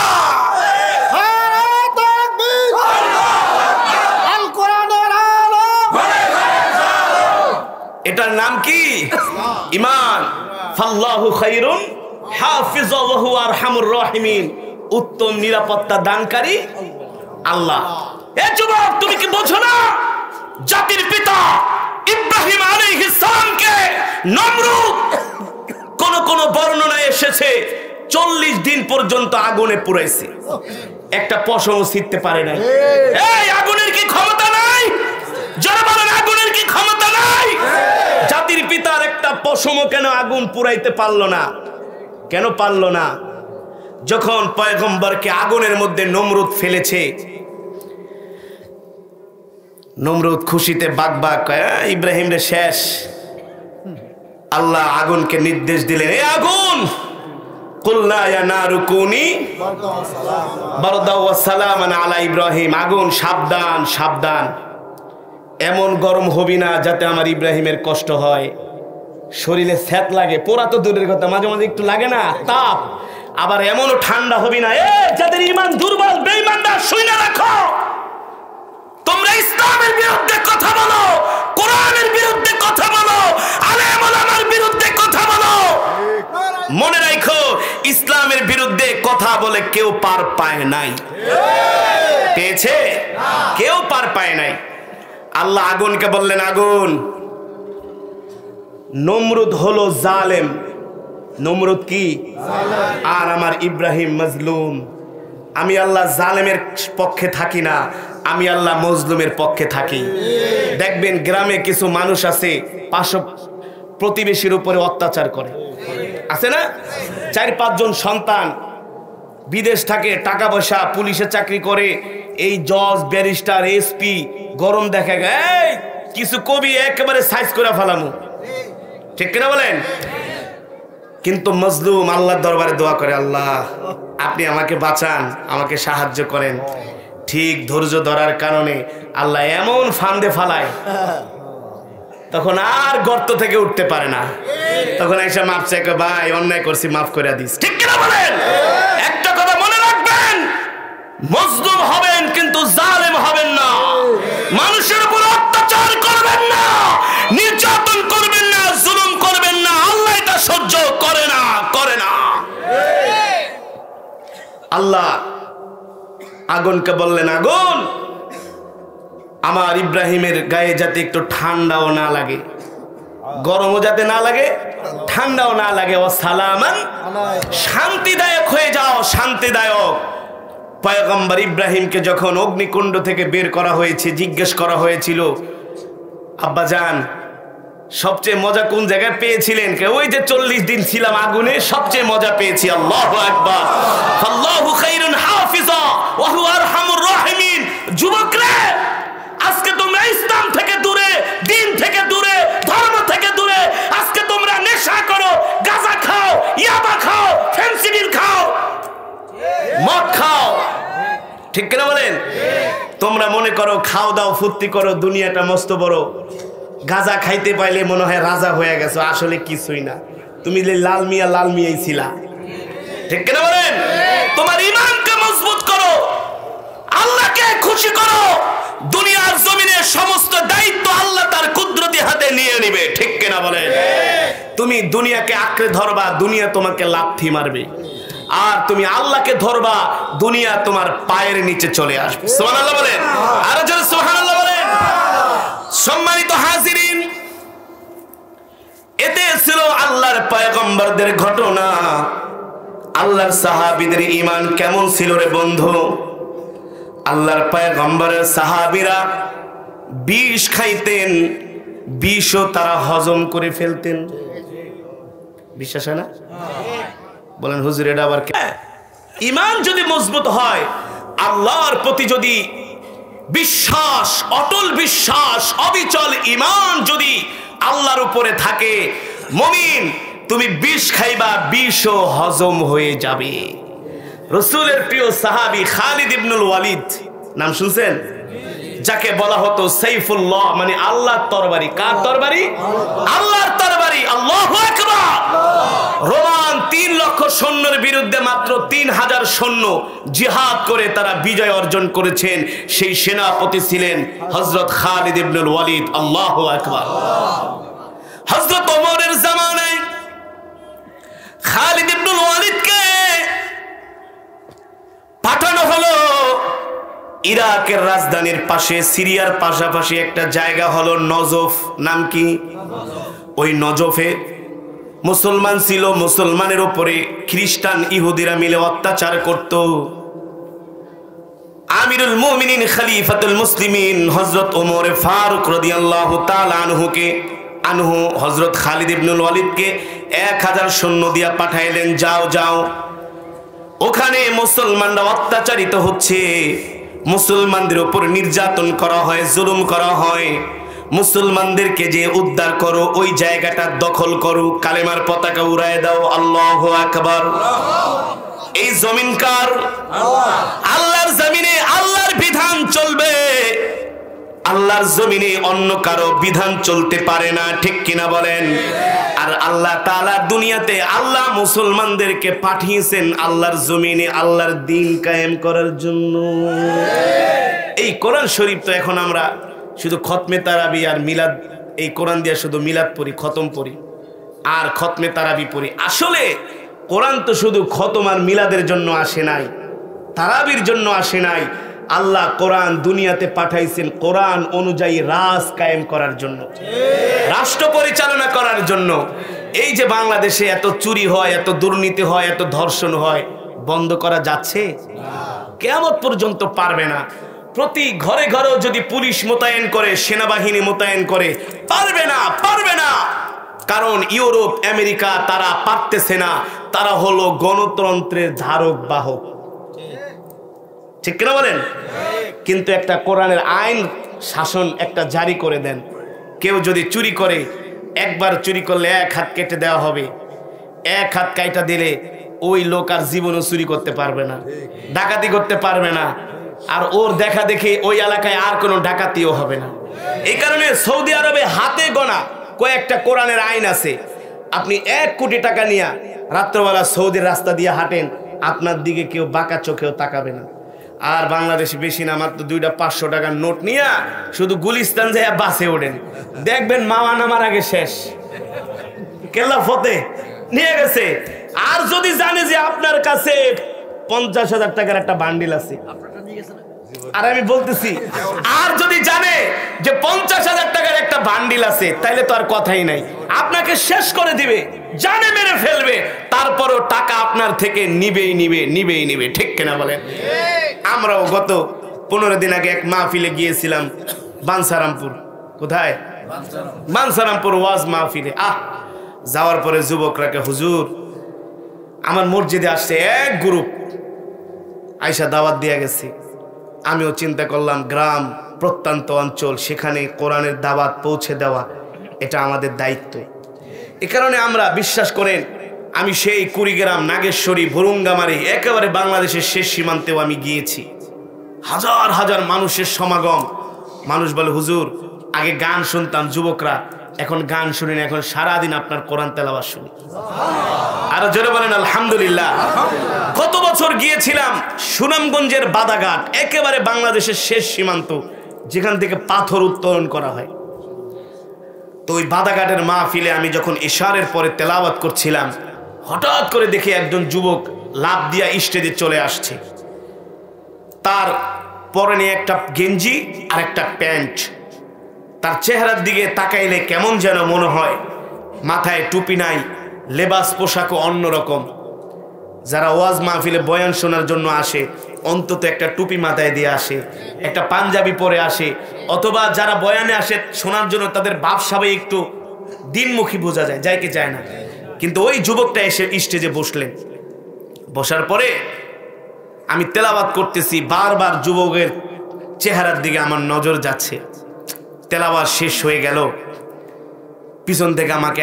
এটার নাম কি? ঈমান। ফাল্লাহু খায়রুন হাফিজ ওয়া হুয়া আরহামুর রাহিমিন, উত্তম নিরাপত্তা দানকারী আল্লাহ। এ যুবক, তুমি কি বোঝো না? জাতির পিতা ইব্রাহিম আলাইহিস সালামকে নমরুদ, কোন কোন বর্ণনায় এসেছে 40 দিন পর্যন্ত আগুনে পুড়াইছে, একটা পশমও ছিঁড়তে পারে নাই। এই আগুনের কি ক্ষমতা নাই? যারা বলেন আগুনের কি ক্ষমতা নাই? জাতির পিতার একটা পশমও কেন আগুন পুড়াইতে পারলো না? কেন পারলো না? যখন পয়গম্বরকে আগুনের মধ্যে নমরুদ ফেলেছে, নমরুদ খুশিতে বাগবাগ কয়, ইব্রাহিম রে শেষ। আল্লাহ আগুনকে নির্দেশ দিলেন, এ আগুন, কুল্লা ইয়া নারু কুনি বারদাও ওয়া সালামান আলা ইব্রাহিম। আগুন সাবধান, সাবধান, এমন গরম হবি না যাতে আমার ইব্রাহিমের কষ্ট হয়। শরীরে স্যাত লাগে, পোড়া তো দূরের কথা, মাঝে মাঝে একটু লাগে না তাপ। আবার এমনও ঠান্ডা হবি না, যাদের ঈমান দুর্বল, বেঈমানরা শুনে রাখো, তোমরা ইসলামের বিরুদ্ধে কথা বলো, কোরআনের বিরুদ্ধে কথা বলো, আলেম ওলামার বিরুদ্ধে কথা বলো, মনে রাখো ইসলামের বিরুদ্ধে কথা বলে কেউ পার পায় নাই। পেয়েছে? কেউ পার পায় নাই। আল্লাহ আগুনকে বললেন, আগুন, নমরুদ হলো জালেম। নমরুদ কি? আর আমার ইব্রাহিম মজলুম। আমি আল্লাহ জালেমের পক্ষে থাকি না, আমি আল্লাহ মজলুমের পক্ষে থাকি। দেখবেন গ্রামে কিছু মানুষ আছে পার্শ্ব প্রতিবেশীর উপরে অত্যাচার করে, আছে না? 4-5 জন সন্তান, বিদেশ থাকে, টাকা পয়সা, পুলিশে চাকরি করে, এই জজ, ব্যারিস্টার, এসপি, গরম দেখা গায়, কিছু কবি একেবারে সাইজ করে ফেলামু, ঠিক কিনা বলেন? কিন্তু মজলুম আল্লাহর দরবারে দোয়া করে, আল্লাহ আপনি আমাকে বাঁচান, আমাকে সাহায্য করেন। ঠিক ধৈর্য ধরার কারণে আল্লাহ এমন ফান্দে ফালায়, তখন আর গর্ত থেকে উঠতে পারে না। তখন এসে মাপ চাই, ভাই অন্যায় করছি, মাফ করে দিস, ঠিক কিনা বলেন? একটা কথা মনে রাখবেন, মজলুম হবেন কিন্তু জালেম হবেন না। মানুষের উপর অত্যাচার করবেন না, নির্যাতন করবেন আল্লাহ আগুনকে বললেন, আগুন আমার ইব্রাহিমের গায়ে যাতে একটু ঠান্ডাও না লাগে, গরমও যাতে না লাগে, ঠান্ডাও না লাগে, ও সালামান, শান্তিদায়ক হয়ে যাও, শান্তিদায়ক। পয়গম্বর ইব্রাহিমকে যখন অগ্নিকুণ্ড থেকে বের করা হয়েছে, জিজ্ঞেস করা হয়েছিল, আব্বাজান সবচেয়ে মজা কোন জায়গায় পেয়েছিলেন? ওই যে 40 দিন ছিলাম আগুনে, সবচেয়ে মজা পেয়েছি। আল্লাহু আকবার, আল্লাহু খায়রুন হাফিজা ওয়া হুয়া আরহামুর রাহিমিন। যুবকরা, আজকে তোমরা ইসলাম থেকে দূরে, দিন থেকে দূরে, ধর্ম থেকে দূরে, আজকে তোমরা নেশা করো, গাঁজা খাও, ইয়াবা খাও, ফেন্সিডিল খাও, মদ খাও, ঠিক কিনা বলেন? তোমরা মনে করো খাও দাও ফুর্তি করো, দুনিয়াটা মস্ত বড়, গাঁজা খাইতে পাইলে মনে হয় রাজা হয়ে গেছো, আসলে কিছুই না, তুমি লাল মিয়াই ছিলা, ঠিক কিনা বলেন? তোমার ঈমানকে মজবুত করো, আল্লাহকে খুশি করো, দুনিয়ার জমিনের সমস্ত দায়িত্ব আল্লাহ তার কুদরতি হাতে নিয়ে নিবে, ঠিক কিনা বলেন? তুমি দুনিয়াকে আঁকড়ে ধরবা, দুনিয়া তোমাকে লাথি মারবে, আর তুমি আল্লাহকে ধরবা, দুনিয়া তোমার পায়ের নিচে চলে আসবে। সুবহানাল্লাহ বলেন, আর যারা সুবহানাল্লাহ বলেন। সম্মানিত হাজিরিন, এতে ছিল আল্লাহর পয়গম্বরদের ঘটনা। আল্লাহর সাহাবীদের ঈমান কেমন ছিল রে বন্ধু? আল্লাহর পয়গম্বরের সাহাবীরা বিষ খাইতেন, বিষও তারা হজম করে ফেলতেন। বিশ্বাস হয় না? বলেন হুজুর এটা আবার কে? ঈমান যদি মজবুত হয়, আল্লাহর প্রতি যদি বিশ্বাস, অটল বিশ্বাস, অবিচল ঈমান যদি আল্লাহর উপরে থাকে, মুমিন তুমি বিষ খাইবা, বিষও হজম হয়ে যাবে। রাসূলের প্রিয় সাহাবী খালিদ ইবনুল ওয়ালিদ, নাম শুনছেন? যাকে বলা হতো সাইফুল্লাহ, মানে আল্লাহর তরবারি। কার তরবারি? আল্লাহর তরবারি। আল্লাহু আকবার। রোমান 3 লক্ষ সৈন্যের বিরুদ্ধে মাত্র 3000 সৈন্য জিহাদ করে তারা বিজয় অর্জন করেছেন। সেই সেনাপতি ছিলেন হযরত খালিদ ইবনুল ওয়ালিদ। আল্লাহু আকবার। হযরত ওমরের জামানায় খালিদ ইবনুল ওয়ালিদকে পাঠানো হলো ইরাকের রাজধানীর পাশে, সিরিয়ার পাশাপাশি একটা জায়গা হলো নজফ। নাম কি? ওই নজফে মুসলমান ছিল, মুসলমানের উপরে খ্রিস্টান ইহুদিরা মিলে অত্যাচার করত। আমিরুল মুমিনিন খলিফাতুল মুসলিমিন হযরত ওমর ফারুক রাদিয়াল্লাহু তাআলা আনহু হযরত খালিদ ইবনুল ওয়ালিদকে 1000 সৈন্য দিয়া পাঠাইলেন, যাও যাও, ওখানে মুসলমানরা অত্যাচারিত হচ্ছে, মুসলমানদের উপর নির্যাতন করা হয়, জুলুম করা হয়, মুসলমানদেরকে যে উদ্ধার করো, ওই জায়গাটা দখল করো, কালেমার পতাকা উড়ায় দাও। আল্লাহু আকবার। এই জমিন কার? আল্লাহর জমিনে আল্লাহর বিধান চলবে, আল্লাহর জমিনে অন্য কারো বিধান চলতে পারে না, ঠিক কিনা বলেন? আর আল্লাহ তাআলা দুনিয়াতে আল্লাহ মুসলমানদেরকে পাঠিয়েছেন আল্লাহর জমিনে আল্লাহর দ্বীন কায়েম করার জন্য। এই কোরআন শরীফ তো এখন আমরা শুধু খতমে তারাবি আর মিলাদ, এই কোরআন দিয়ে শুধু মিলাদ পড়ি, খতম পড়ি আর খতমে তারাবি পড়ি। আসলে কোরআন তো শুধু খতম আর মিলাদের জন্য আসে নাই, তারাবির জন্য আসে নাই। আল্লাহ কোরআন দুনিয়াতে পাঠাইছেন কোরআন অনুযায়ী রাজ কায়েম করার জন্য, রাষ্ট্র পরিচালনা করার জন্য। এই যে বাংলাদেশে এত চুরি হয়, এত দুর্নীতি হয়, এত ধর্ষণ হয়, বন্ধ করা যাচ্ছে? কিয়ামত পর্যন্ত পারবে না। প্রতি ঘরে ঘরেও যদি পুলিশ মোতায়েন করে, সেনাবাহিনী মোতায়েন করে, পারবে না, পারবে না। কারণ ইউরোপ, আমেরিকা তারা পারতেছে না, তারা হলো গণতন্ত্রের ধারক বাহক, ঠিক কিনা বলেন? কিন্তু একটা কোরআনের আইন শাসন একটা জারি করে দেন, কেউ যদি চুরি করে, একবার চুরি করলে 1 হাত কেটে দেওয়া হবে। 1 হাত কাইটা দিলে ওই লোক আর জীবনও চুরি করতে পারবে না, ডাকাতি করতে পারবে না, আর ওর দেখা দেখে ওই এলাকায় আর কোনো ডাকাতিও হবে না। এই কারণে সৌদি আরবে হাতে গোনা কয়েকটা কোরআনের আইন আছে। আপনি 1 কোটি টাকা নিয়ে রাত্রবেলা সৌদির রাস্তা দিয়ে হাঁটেন, আপনার দিকে কেউ বাঁকা চোখেও তাকাবে না। আর বাংলাদেশে বেশি না, মাত্র 2টা 500 টাকার নোট নিয়ে শুধু গুলিস্তান যায় বাসে ওঠেন, দেখবেন মামা নামার আগে শেষ, কেল্লা ফতে নিয়ে গেছে। আর যদি জানে যে আপনার কাছে 50,000 টাকার একটা বান্ডিল আছে। আর আমি বলতেছি, আর যদি জানে যে 50,000 টাকার একটা বান্ডিল আছে, তাইলে তো আর কথাই নাই, আপনাকে শেষ করে দিবে, জানে মেরে ফেলবে, তারপরও টাকা আপনার থেকে নিবেই নিবে। ঠিক কিনা বলেন? আমরাও গত 15 দিন আগে এক মাহফিলে গিয়েছিলাম বাঞ্ছারামপুর। কোথায়? বাঞ্ছারামপুর ওয়াজ মাহফিলে। যাওয়ার পরে যুবকরাকে, হুজুর আমার মসজিদে আসছে এক গ্রুপ, আয়সা দাওয়াত দিয়ে গেছে। আমিও চিন্তা করলাম, গ্রাম প্রত্যন্ত অঞ্চল, সেখানে কোরআনের দাওয়াত পৌঁছে দেওয়া এটা আমাদের দায়িত্ব। এ কারণে আমরা, বিশ্বাস করেন, আমি সেই কুড়িগ্রাম, নাগেশ্বরী, ভুরুঙ্গামারি, একেবারে বাংলাদেশের শেষ সীমান্তেও আমি গিয়েছি। হাজার হাজার মানুষের সমাগম। মানুষ বলে, হুজুর আগে গান শুনতাম যুবকরা, এখন গান শুনি না, এখন সারাদিন আপনার কোরআন তেলাওয়াত শুনি। আর জোরে বলেন আলহামদুলিল্লাহ। গত বছর গিয়েছিলাম সুনামগঞ্জের বাদাঘাট, একেবারে বাংলাদেশের শেষ সীমান্ত, যেখান থেকে পাথর উত্তোলন করা হয়। তো ওই বাদাঘাটের মাহফিলে আমি যখন ইশারের পরে তেলাওয়াত করছিলাম, হঠাৎ করে দেখি একজন যুবক লাফ দিয়া স্টেজে চলে আসছে। তার পরনে একটা গেঞ্জি আর একটা প্যান্ট। তার চেহারার দিকে তাকাইলে কেমন যেন মনে হয়, মাথায় টুপি নাই, লেবাস পোশাকও অন্যরকম। যারা ওয়াজ মাহফিলে বয়ান শোনার জন্য আসে, অন্তত একটা টুপি মাথায় দিয়ে আসে, একটা পাঞ্জাবি পরে আসে, অথবা যারা বয়ানে আসে শোনার জন্য, তাদের ভাবসাবে একটু দিনমুখী বোঝা যায়, যায় কি যায় না। কিন্তু ওই যুবকটা এসে স্টেজে বসলেন। বসার পরে আমি তেলাওয়াত করতেছি, বারবার যুবকের চেহারার দিকে আমার নজর যাচ্ছে। তেলাওয়াত শেষ হয়ে গেল, পিছন থেকে আমাকে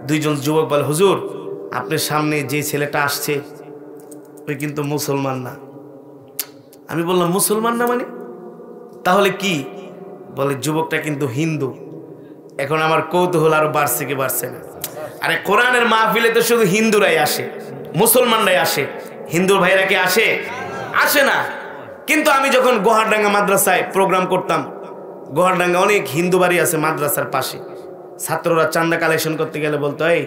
দুইজন যুবক বলে, হুজুর আপনার সামনে যে ছেলেটা আসছে ওই কিন্তু মুসলমান না। আমি বললাম, মুসলমান না মানে? তাহলে কি? বলে, যুবকটা কিন্তু হিন্দু। এখন আমার কৌতূহল আরো বাড়ছে কি বাড়ছে না। আরে কোরআনের মাহফিলে তো শুধু হিন্দুরাই আসে, মুসলমানরাই আসে, হিন্দুর ভাইরা কি আসে? আসে না। কিন্তু আমি যখন গোহারডাঙ্গা মাদ্রাসায় প্রোগ্রাম করতাম, গোহারডাঙ্গা অনেক হিন্দু বাড়ি আছে মাদ্রাসার পাশে, ছাত্ররা চান্দা কালেকশন করতে গেলে বলতো, এই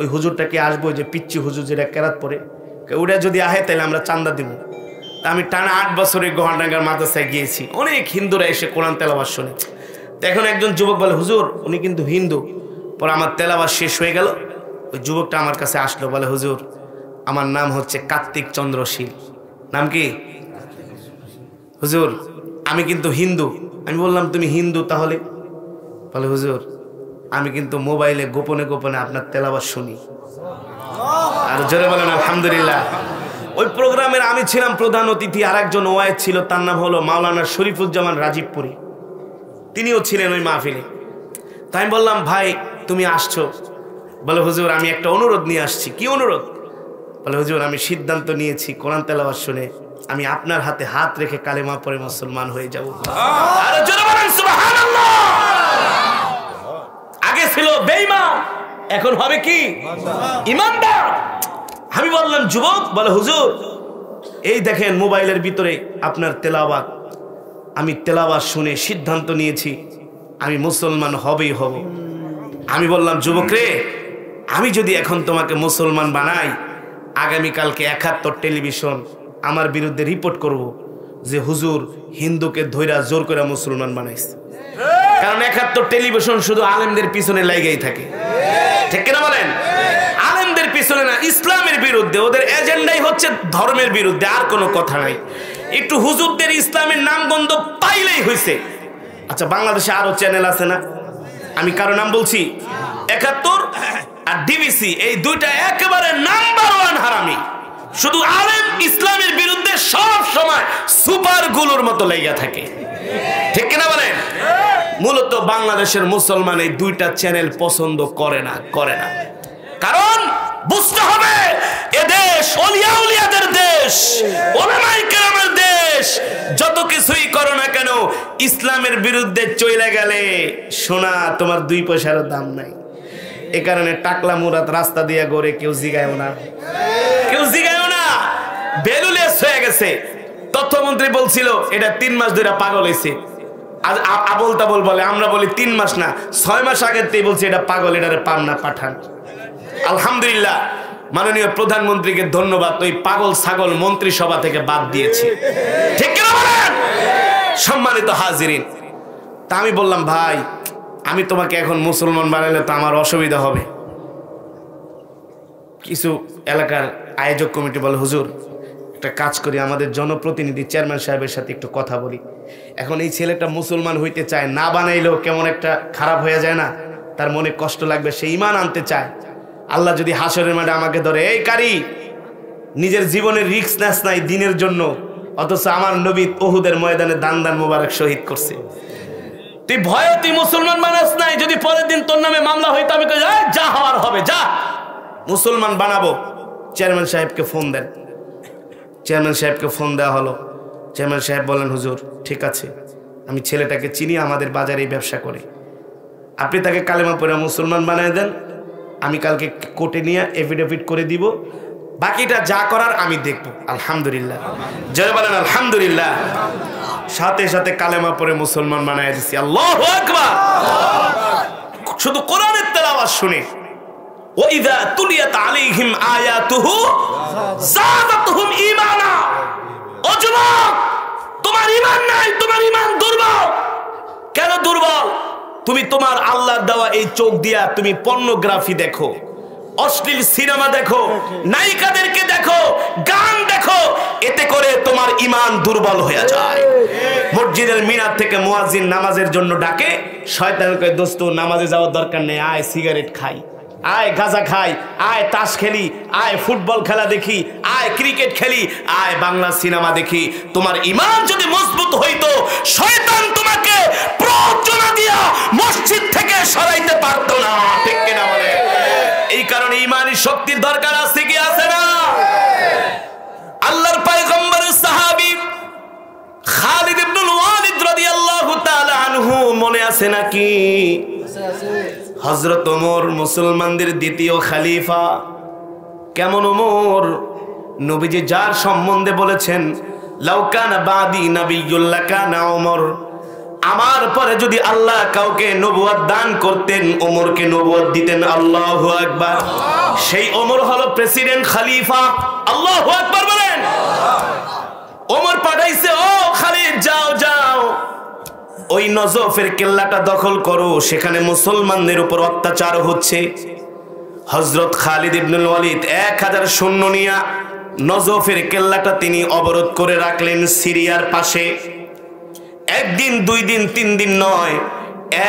ওই হুজুরটা কি আসবো, যে পিচ্ছি হুজুর যেটা কেরাত পরে, ওটা যদি আহে তাহলে আমরা চান্দা দিব। তা আমি টানা 8 বছরে গোহারডাঙ্গার মাদ্রাসায় গিয়েছি, অনেক হিন্দুরা এসে কোরআন তেলাওয়াত শুনে। তো এখন একজন যুবক বলে, হুজুর উনি কিন্তু হিন্দু। পরে আমার তেলাওয়াত শেষ হয়ে গেল, ওই যুবকটা আমার কাছে আসলো, বলে, হুজুর আমার নাম হচ্ছে কার্তিক চন্দ্র শীল। নাম কি? হুজুর আমি কিন্তু হিন্দু। আমি বললাম, তুমি হিন্দু তাহলে? বলে, হুজুর আমি কিন্তু মোবাইলে গোপনে গোপনে আপনার তেলাওয়াত শুনি। আর জোরে বলেন আলহামদুলিল্লাহ। ওই প্রোগ্রামের আমি ছিলাম প্রধান অতিথি, আর একজন ওয়াইজ ছিল, তার নাম হলো মাওলানা শরীফুজ্জামান রাজীবপুরী, তিনিও ছিলেন ওই মাহফিলে। তাই আমি বললাম, ভাই তুমি আসছো? বলে, হুজুর আমি একটা অনুরোধ নিয়ে আসছি। কি অনুরোধ? বলে, হুজুর আমি সিদ্ধান্ত নিয়েছি কোরআন তেলাওয়াত শুনে আমি আপনার হাতে হাত রেখে কালেমা পড়ে মুসলমান হয়ে যাব। আর জোরে বলেন সুবহানাল্লাহ। আগে ছিল বেঈমান, এখন হবে কি? ইমানদার। আমি বললাম, যুবক? বলে, হুজুর এই দেখেন মোবাইলের ভিতরে আপনার তেলাওয়াত, আমি তেলাওয়াত শুনে সিদ্ধান্ত নিয়েছি আমি মুসলমান হবেই হব। আমি বললাম, যুবক রে, আমি যদি এখন তোমাকে মুসলমান বানাই, আগামীকালকে 71 টেলিভিশন আমার বিরুদ্ধে রিপোর্ট করব যে হুজুর হিন্দুকে ধৈরা জোর করে মুসলমান বানাইছে। কারণ 71 টেলিভিশন শুধু আলেমদের পিছনে লাগাই থাকে, ঠিক কিনা বলেন? আলেমদের পিছনে না, ইসলামের বিরুদ্ধে। ওদের এজেন্ডাই হচ্ছে ধর্মের বিরুদ্ধে, আর কোনো কথা নাই। একটু হুজুরদের ইসলামের নামগন্ধ পাইলেই হয়েছে। আচ্ছা বাংলাদেশে আরো চ্যানেল আছে না? আমি কারো নাম বলছি? 71 আর ডিবিসি, এই দুইটা একেবারে নাম্বার 1 হারামি। শুধু আলেম ইসলামের বিরুদ্ধে সব সময় সুপার গুলোর মতো লেগে থাকে, ঠিক কিনা বলেন? মূলত বাংলাদেশের মুসলমান এই দুইটা চ্যানেল পছন্দ করে না। কারণ বুঝতে হবে, এদেশ ওলিয়া উলিয়াদের দেশ, ওলামায়ে কেরামের দেশ। যত কিছুই করো না কেন, ইসলামের বিরুদ্ধে চলে গেলে সোনা তোমার 2 পয়সারও দাম নাই। এ কারণে টাকলা মুরাদ রাস্তা দিয়ে গড়ে কেউ জিগায়ও না। বেলুলেস হয়ে গেছে। তথ্যমন্ত্রী বলছিল এটা 3 মাস ধরে পাগল হয়েছে। আজ আবল তাবল বলে, আমরা বলি 3 মাস না 6 মাস আগের থেকে বলছি এটা পাগল, এটারে পান না পাঠান। আলহামদুলিল্লাহ মাননীয় প্রধানমন্ত্রীকে ধন্যবাদ, ওই পাগল ছাগল মন্ত্রিসভা থেকে বাদ দিয়েছে। ঠিক কিনা বলেন? সম্মানিত হাজিরিন, তা আমি বললাম, ভাই আমি তোমাকে এখন মুসলমান বানাইলে তো আমার অসুবিধা হবে। কিছু এলাকার আয়োজক কমিটি বলে, হুজুর একটা কাজ করি, আমাদের জনপ্রতিনিধি চেয়ারম্যান সাহেবের সাথে একটু কথা বলি। এখন এই ছেলেটা মুসলমান হইতে চায়, না বানাইলেও কেমন একটা খারাপ হয়ে যায় না, তার মনে কষ্ট লাগবে, সে ঈমান আনতে চায়। আল্লাহ যদি হাসরের মাঠে আমাকে ধরে, এই কারি নিজের জীবনের রিস্ক নাস নাই দিনের জন্য, অথচ আমার নবী উহুদের ময়দানে দান দান মোবারক শহীদ করছে, তুই ভয় তুই মুসলমান বানাস নাই, যদি পরের দিন তোর নামে মামলা হইতো আমি যা হওয়ার হবে যা, মুসলমান বানাবো। চেয়ারম্যান সাহেবকে ফোন দেন। চেয়ারম্যান সাহেবকে ফোন দেওয়া হলো। চেয়ারম্যান সাহেব বলেন, হুজুর ঠিক আছে, আমি ছেলেটাকে চিনি, আমাদের বাজারে ব্যবসা করে, আপনি তাকে কালেমা পড়ে মুসলমান বানিয়ে দেন, আমি কালকে কোর্টে নিয়ে এফিডেভিট করে দিব, বাকিটা যা করার আমি দেখব। আলহামদুলিল্লাহ, জয় বলেন আলহামদুলিল্লাহ। সাথে সাথে কালেমা পড়ে মুসলমান বানায় দিছি। আল্লাহু আকবার। শুধু কোরআনের তেলাওয়াত শুনে, ওয়াইযা তুলিয়াত আলাইহিম আয়াতুহু যাদাতুহুম ঈমানা। ও যুবক, তোমার ঈমান নাই, তোমার ঈমান দুর্বল। কেন দুর্বল? তুমি তোমার আল্লাহর দেওয়া এই চোখ দিয়া তুমি পর্নোগ্রাফি দেখো, অশ্লীল সিনেমা দেখো, নায়িকাদেরকে দেখো, গান দেখো, এতে করে তোমার ঈমান দুর্বল হয়ে যায়। মসজিদের মিনার থেকে মুয়াজ্জিন নামাজের জন্য ডাকে, শয়তান কয়, দোস্ত নামাজে যাওয়ার দরকার নেই, আয় সিগারেট খাই, আয় গাঁজা খাই, আয় তাস খেলি, আয় ফুটবল খেলা দেখি, আয় ক্রিকেট খেলি, আয় বাংলা সিনেমা দেখি। তোমার ঈমান যদি মজবুত হইতো, শয়তান তোমাকে প্ররোচনা দিয়া মসজিদ থেকে সরাইতে পারতো না। ঠিক কিনা বলে? এই কারণে ঈমানী শক্তির দরকার আছে কি আছে না? আল্লাহর পয়গম্বরের সাহাবী খালিদ ইবনুল ওয়ালিদ রাদিয়াল্লাহু তাআলা আনহু মনে আছে নাকি? হযরত ওমর মুসলমানদের দ্বিতীয় খলিফা। কেমন ওমর? নবীজি যার সম্বন্ধে বলেছেন, লাউ কানা বাদি নাবিয়্যুল লাকানা ওমর, আমার পরে যদি আল্লাহ কাউকে নবুয়ত দান করতেন, ওমরকে নবুয়ত দিতেন। আল্লাহু আকবার। সেই ওমর হলো প্রেসিডেন্ট, খলিফা। আল্লাহু আকবার বলেন। ওমর পাঠাইছে, ও খালিদ যাও যাও, ওই নজফের কেল্লাটা দখল করো, সেখানে মুসলমানদের উপর অত্যাচার হচ্ছে। হযরত খালিদ ইবনুল ওয়ালিদ 1000 সৈন্য নিয়ে নজফের কেল্লাটা তিনি অবরোধ করে রাখলেন সিরিয়ার পাশে। একদিন, 2 দিন, 3 দিন নয়,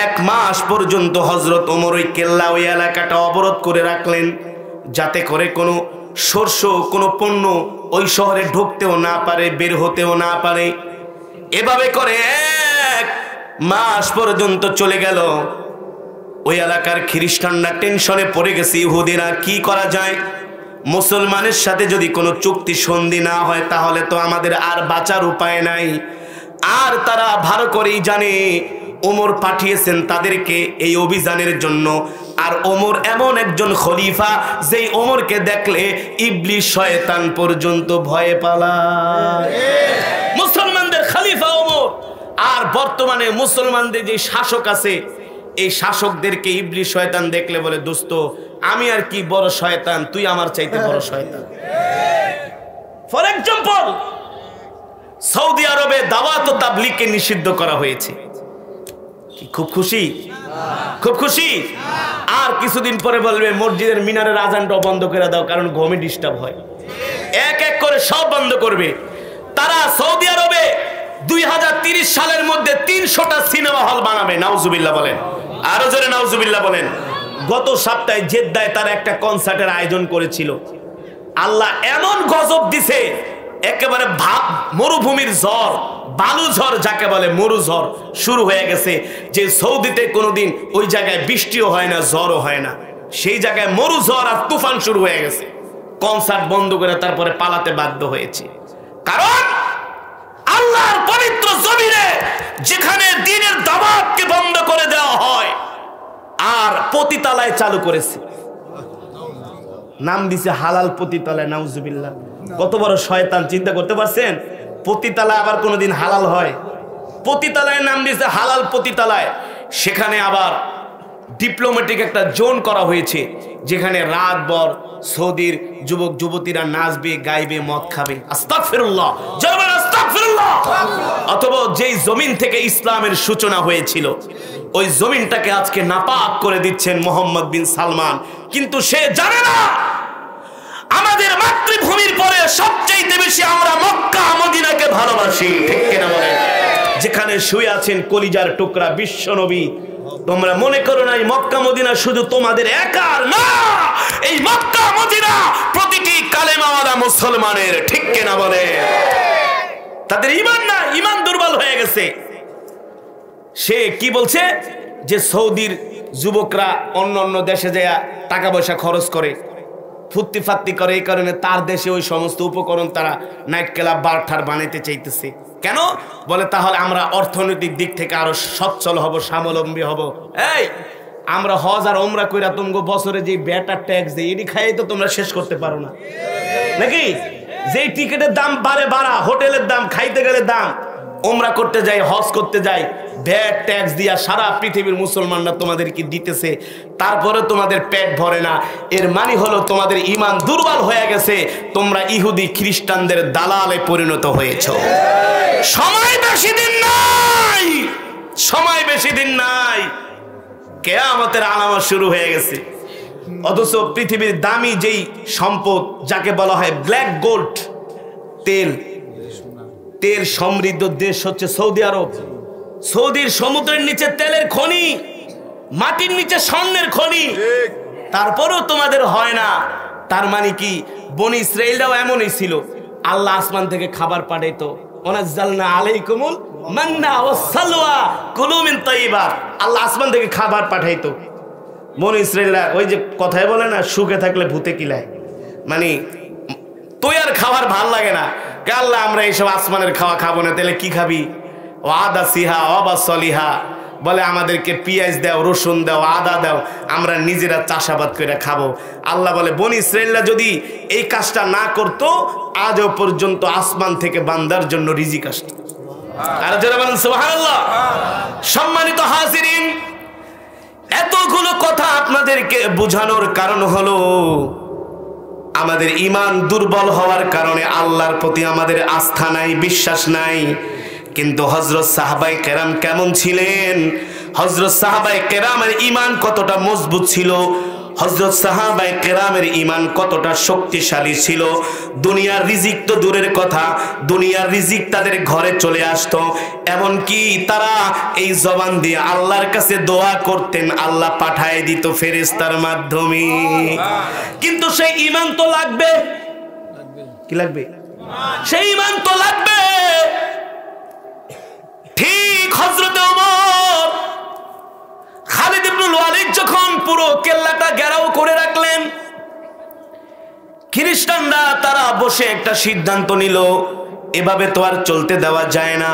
1 মাস পর্যন্ত হযরত ওমর ওই কেল্লা, ওই এলাকাটা অবরোধ করে রাখলেন, যাতে করে কোনো শস্য, কোনো পণ্য ওই শহরে ঢুকতেও না পারে, বের হতেও না পারে। এভাবে করে 1 মাস পর্যন্ত চলে গেল। ওই এলাকার খ্রিস্টানরা টেনশনে পড়ে গেছে, ইহুদিরা কি করা যায়, মুসলমানের সাথে যদি কোনো চুক্তি সন্ধি না হয় তাহলে তো আমাদের আর বাঁচার উপায় নাই। আর তারা ভালো করেই জানে ওমর পাঠিয়েছেন তাদেরকে এই অভিযানের জন্য। আর ওমর এমন একজন খলিফা, যেই ওমরকে দেখলে ইবলিস শয়তান পর্যন্ত ভয়ে পালায়। মুসলমানদের খলিফা ওমর। আর বর্তমানে মুসলমানদের যে শাসক আছে, এই শাসকদেরকে ইবলিস শয়তান দেখলে বলে, দোস্ত আমি আর কি বড় শয়তান, তুই আমার চাইতে বড় শয়তান। ফর এক্সাম্পল, সৌদি আরবে দাওয়াত ও তাবলীগকে নিষিদ্ধ করা হয়েছে। কি খুব খুশি? খুব খুশি। আর কিছুদিন পরে বলবে মসজিদের মিনারের আজানটাও বন্ধ করে দাও, কারণ ঘুমে ডিস্টার্ব হয়। এক এক করে সব বন্ধ করবে। তারা সৌদি আরবে 2030 সালের মধ্যে 300টা সিনেমা হল বানাবে। নাউজুবিল্লাহ বলেন, আরো জোরে নাউজুবিল্লাহ বলেন। গত সপ্তাহে জেদ্দায় তারা একটা কনসার্টের আয়োজন করেছিল। আল্লাহ এমন গজব দিছে, একেবারে মরুভূমির ঝড়, বালু ঝড় যাকে বলে, মরু ঝড় শুরু হয়ে গেছে। যে সৌদিতে কোনোদিন ওই জায়গায় বৃষ্টিও হয় না, ঝড়ও হয় না, সেই জায়গায় মরু ঝড় আর তুফান শুরু হয়ে গেছে। কনসার্ট বন্ধ করে তারপরে পালাতে বাধ্য হয়েছে। কারণ আল্লাহর পবিত্র জমিনে যেখানে দ্বীনের দাওয়াতকে বন্ধ করে দেওয়া হয়, আর পতিতালয় চালু করেছে, নাম দিছে হালাল পতিতালয়। নাউজুবিল্লাহ। কত বড় শয়তান, চিন্তা করতে পারছেন? পতিতালয় আবার কোনোদিন হালাল হয়? পতিতালয়ের নাম দিছে হালাল পতিতালয়। সেখানে আবার ডিপ্লোম্যাটিক একটা জোন করা হয়েছে, যেখানে রাতভর সৌদির যুবক যুবতীরা নাচবে, গাইবে, মদ খাবে। আস্তাগফিরুল্লাহ, জবান আস্তাগফিরুল্লাহ। অথবা যেই জমিন থেকে ইসলামের সূচনা হয়েছিল, ওই জমিনটাকে আজকে নাপাক করে দিচ্ছেন মোহাম্মদ বিন সালমান। কিন্তু সে জানে না আমাদের মাতৃভূমির পরে সবচেয়ে বেশি আমরা মক্কা মদিনাকে ভালোবাসি, ঠিক কিনা বলেন? যেখানে শুয়ে আছেন কলিজার টুকরা বিশ্ব নবী। তোমরা মনে করো না এই মক্কা মদিনা শুধু তোমাদের একার, না, এই মক্কা মদিনা প্রতিটি কালেমাওয়ালা মুসলমানের, ঠিক কিনা বলে? তাদের ঈমান না, ঈমান দুর্বল হয়ে গেছে। সে কি বলছে যে সৌদির যুবকরা অন্য অন্য দেশে যায় টাকা পয়সা খরচ করে, ফুর্তি ফাত্তি করে, এই কারণে তার দেশে ওই সমস্ত উপকরণ তারা নাইট ক্লাব বারঠার বানাইতে চাইতেছে। কেন? বলে তাহলে আমরা অর্থনৈতিক দিক থেকে আরো সচ্ছল হব, স্বাবলম্বী হব। এই আমরা হজ আর ওমরা কইরা তোমগো বছরে যে ব্যাটা ট্যাক্স দেই, এটি খাইয়ে তো তোমরা শেষ করতে পারো না নাকি? যেই টিকিটের দাম বাড়া, হোটেলের দাম, খাইতে গেলে দাম, ওমরা করতে যাই, হজ করতে যাই, ভ্যাট ট্যাক্স দিয়া সারা পৃথিবীর মুসলমানরা তোমাদেরকে দিতেছে, তারপরে তোমাদের পেট ভরে না। এর মানে হলো তোমাদের ঈমান দুর্বল হয়ে গেছে, তোমরা ইহুদি খ্রিস্টানদের দালালে পরিণত হয়েছো। সময় বেশি দিন নাই, সময় বেশি দিন নাই, কিয়ামতের আলামত শুরু হয়ে গেছে। অথচ পৃথিবীর দামি যেই সম্পদ যাকে বলা হয় ব্ল্যাক গোল্ড, তেল সমৃদ্ধ দেশ হচ্ছে সৌদি আরব। সৌদির সমুদ্রের নিচে তেলের খনি, মাটির নিচে স্বর্ণের খনি, তারপরেও তোমাদের হয় না। তার মানে কি বনি ইসরাইলরাও এমনই ছিল। আল্লাহ আসমান থেকে খাবার পাঠাইতো, ওয়ানাজ্জালনা আলাইকুমুল মান্না ওয়াস সালওয়া কুলু মিন তাইয়্যিবাত। আল্লাহ আসমান থেকে খাবার পাঠাইতো। বনি ইসরাইলরা ওই যে কথায় বলে না, সুখে থাকলে ভূতে কিলায়, মানে তুই আর খাবার ভাল লাগে না, আল্লাহ আমরা এইসব আসমানের খাওয়া খাবো না, তাহলে কি খাবি? ও আদা সিহা অবা সলিহা, বলে আমাদেরকে পেঁয়াজ দাও, রসুন দাও, আদা দাও, আমরা নিজেরা চাষাবাদ করে খাবো। আল্লাহ বলে বনি ইসরাইলরা যদি এই কাজটা না করতো, আজও পর্যন্ত আসমান থেকে বান্দার জন্য রিজিক আসতো। আর যারা বলেন সুবহানাল্লাহ। সম্মানিত হাজিরিন, এতগুলো কথা আপনাদেরকে বোঝানোর কারণ হলো আমাদের ঈমান দুর্বল হওয়ার কারণে আল্লাহর প্রতি আমাদের আস্থা নাই, বিশ্বাস নাই। কিন্তু হযরত সাহাবায়ে কেরাম কেমন ছিলেন? হযরত সাহাবায়ে কেরামের ঈমান কতটা মজবুত ছিল, হযরত সাহাবায়ে কেরামের ঈমান কতটা শক্তিশালী ছিল। দুনিয়ার রিজিক তো দূরের কথা, দুনিয়ার রিজিক তাদের ঘরে চলে আসতো। এমনকি তারা এই জবান দিয়ে আল্লাহর কাছে দোয়া করতেন, আল্লাহ পাঠায় দিত ফেরেশতার মাধ্যমে। কিন্তু সেই ঈমান তো লাগবে, কি লাগবে? সেই ঈমান তো লাগবে। ঠিক হযরত ওমর, খালিদ ইবনুল ওয়ালিদ যখন পুরো কেল্লাটা ঘেরাও করে রাখলেন, খ্রিস্টানরা তারা বসে একটা সিদ্ধান্ত নিল, এভাবে তো আর চলতে দেওয়া যায় না।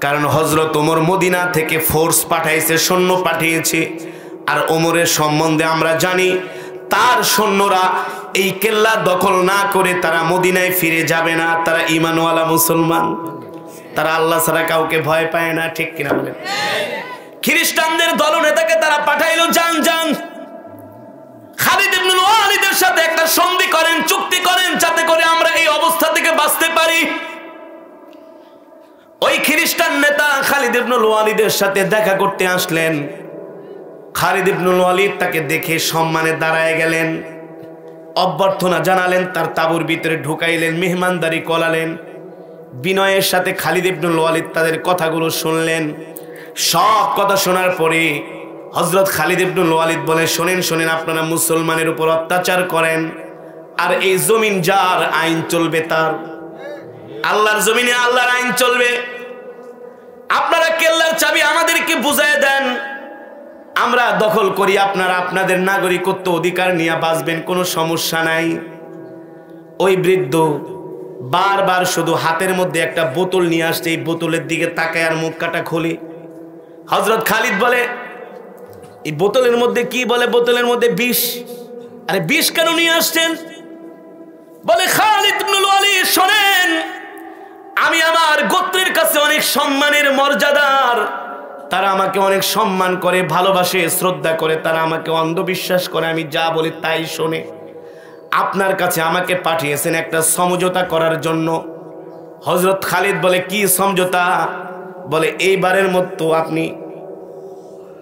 কারণ হযরত ওমর মদিনা থেকে ফোর্স পাঠাইছে, সৈন্য পাঠিয়েছে। আর ওমরের সম্বন্ধে আমরা জানি, তার সৈন্যরা এই কেল্লা দখল না করে তারা মদিনায় ফিরে যাবে না। তারা ঈমানওয়ালা মুসলমান, তারা আল্লাহ ছাড়া কাউকে ভয় পায় না, ঠিক কিনা বলেন? খ্রিস্টানদের দলনেতাকে তারা পাঠাইলো, যান যান খালিদ ইবনুল ওয়ালিদের সাথে একটা সন্ধি করেন, চুক্তি করেন, যাতে করে আমরা এই অবস্থা থেকে বাঁচতে পারি। ওই খ্রিস্টান নেতা খালিদ ইবনুল ওয়ালিদের সাথে দেখা করতে আসলেন। খালিদ ইবনুল ওয়ালিদ তাকে দেখে সম্মানে দাঁড়ায় গেলেন, অভ্যর্থনা জানালেন, তার তাঁবুর ভিতরে ঢুকাইলেন, মেহমানদারি করালেন। বিনয়ের সাথে খালিদ ইবনুল ওয়ালিদ তাদের কথাগুলো শুনলেন। সব কথা শোনার পরে হযরত খালিদ ইবনুল ওয়ালিদ বলে, শোনেন শোনেন, আপনারা মুসলমানের উপর অত্যাচার করেন, আর এই জমিন যার, আইন চলবে তার। আল্লাহর জমিনে আল্লাহর আইন চলবে। আপনারা কেল্লার চাবি আমাদেরকে বুঝায় দেন, আমরা দখল করি, আপনারা আপনাদের নাগরিকত্ব অধিকার নিয়ে বাঁচবেন, কোনো সমস্যা নাই। ওই বৃদ্ধ বারবার শুধু হাতের মধ্যে একটা বোতল নিয়ে আসছে, এই বোতলের দিকে তাকায় আর মুখ কাটা খোলে। হযরত খালিদ বলে, এই বোতলের মধ্যে কি? বলে বোতলের মধ্যে বিষ। আরে বিষ কেন নিয়ে আসছেন? বলে খালিদ ইবনুল ওয়ালিদ, শোনেন, আমি আমার গোত্রের কাছে অনেক সম্মানের মর্যাদার, তারা আমাকে অনেক সম্মান করে, ভালোবাসে, শ্রদ্ধা করে, তারা আমাকে অন্ধবিশ্বাস করে, আমি যা বলি তাই শোনে। আপনার কাছে আমাকে পাঠিয়েছেন একটা সমঝোতা করার জন্য। হযরত খালিদ বলে, কি সমঝোতা? বলে, এইবারের মতো আপনি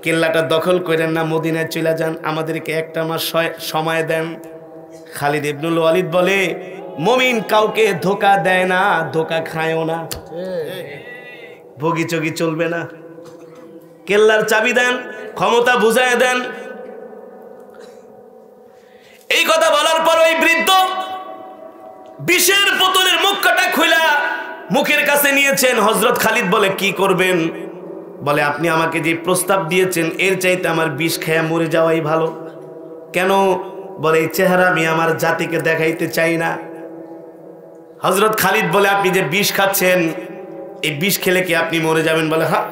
কেল্লাটা দখল করেন না, মদিনায় চলে যান, আমাদেরকে একটা মাস সময় দেন। খালিদ ইবনুল ওয়ালিদ বলে, মুমিন কাউকে ধোকা দেয় না, ধোকা খায়ও না, ভোগিচগি চলবে না। কেল্লার চাবি দেন, ক্ষমতা বুঝায় দেন। এই কথা বলার পর ওই বৃদ্ধ বিষের বোতলের মুখটা খুলে মুখের কাছে নিয়েছেন। হযরত খালিদ বলে, কি করবেন? বলে, আপনি আমাকে যে প্রস্তাব দিয়েছেন এর চাইতে আমার বিষ খেয়ে মরে যাওয়াই ভালো। কেন? বলে, এই চেহারা আমি আমার জাতিকে দেখাইতে চাই না। হযরত খালিদ বলে, আপনি যে বিষ খাচ্ছেন, এই বিষ খেলে কি আপনি মরে যাবেন? বলে, হ্যাঁ।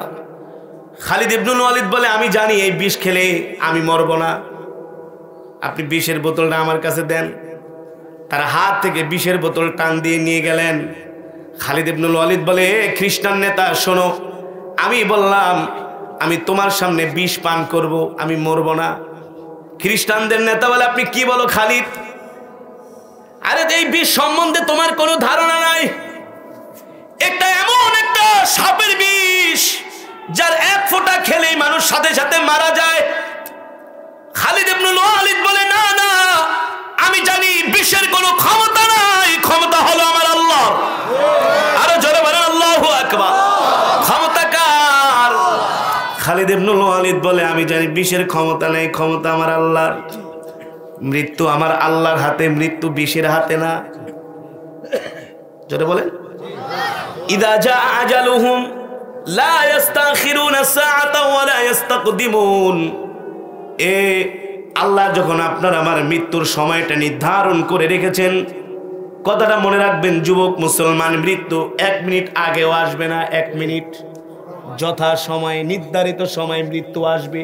খালিদ ইবনুল ওয়ালিদ বলে, আমি জানি এই বিষ খেলে আমি মরব না, আপনি বিষের বোতলটা আমার কাছে দেন। তার হাত থেকে বিষের বোতল টান দিয়ে নিয়ে গেলেন। খালিদ ইবনুল ওয়ালিদ বলে, খ্রিস্টান নেতা শোনো, আমি বললাম আমি তোমার সামনে বিষ পান করব, আমি মরব না। খ্রিস্টানদের নেতা বলে, আপনি কি বলো খালিদ? আরে এই বিষ সম্বন্ধে তোমার কোনো ধারণা নাই। একটা এমন একটা সাপের বিষ যার এক ফোঁটা খেলেই মানুষ সাথে সাথে মারা যায়। খালিদ ইবনুল ওয়ালিদ বলে, না না, আমি জানি বিষের কোনো ক্ষমতা নাই, ক্ষমতা হলো আমার আল্লাহ। আরো জোরে বলেন আল্লাহু আকবার। ক্ষমতা কার? খালিদ ইবনুল ওয়ালিদ বলে, আমি জানি বিষের ক্ষমতা নেই, ক্ষমতা আমার আল্লাহর। মৃত্যু আমার আল্লাহর হাতে, মৃত্যু বিষের হাতে না। জোরে বলেন, ইদা জা আজালুহুম লা ইস্তাখিরুনা সাআতা ওয়া লা ইস্তাকদিমুন। আল্লাহ যখন আপনার আমার মৃত্যুর সময়টা নির্ধারণ করে রেখেছেন, কথাটা মনে রাখবেন যুবক মুসলমান, মৃত্যু 1 মিনিট আগেও আসবে না, 1 মিনিট যথা সময় নির্ধারিত সময় মৃত্যু আসবে।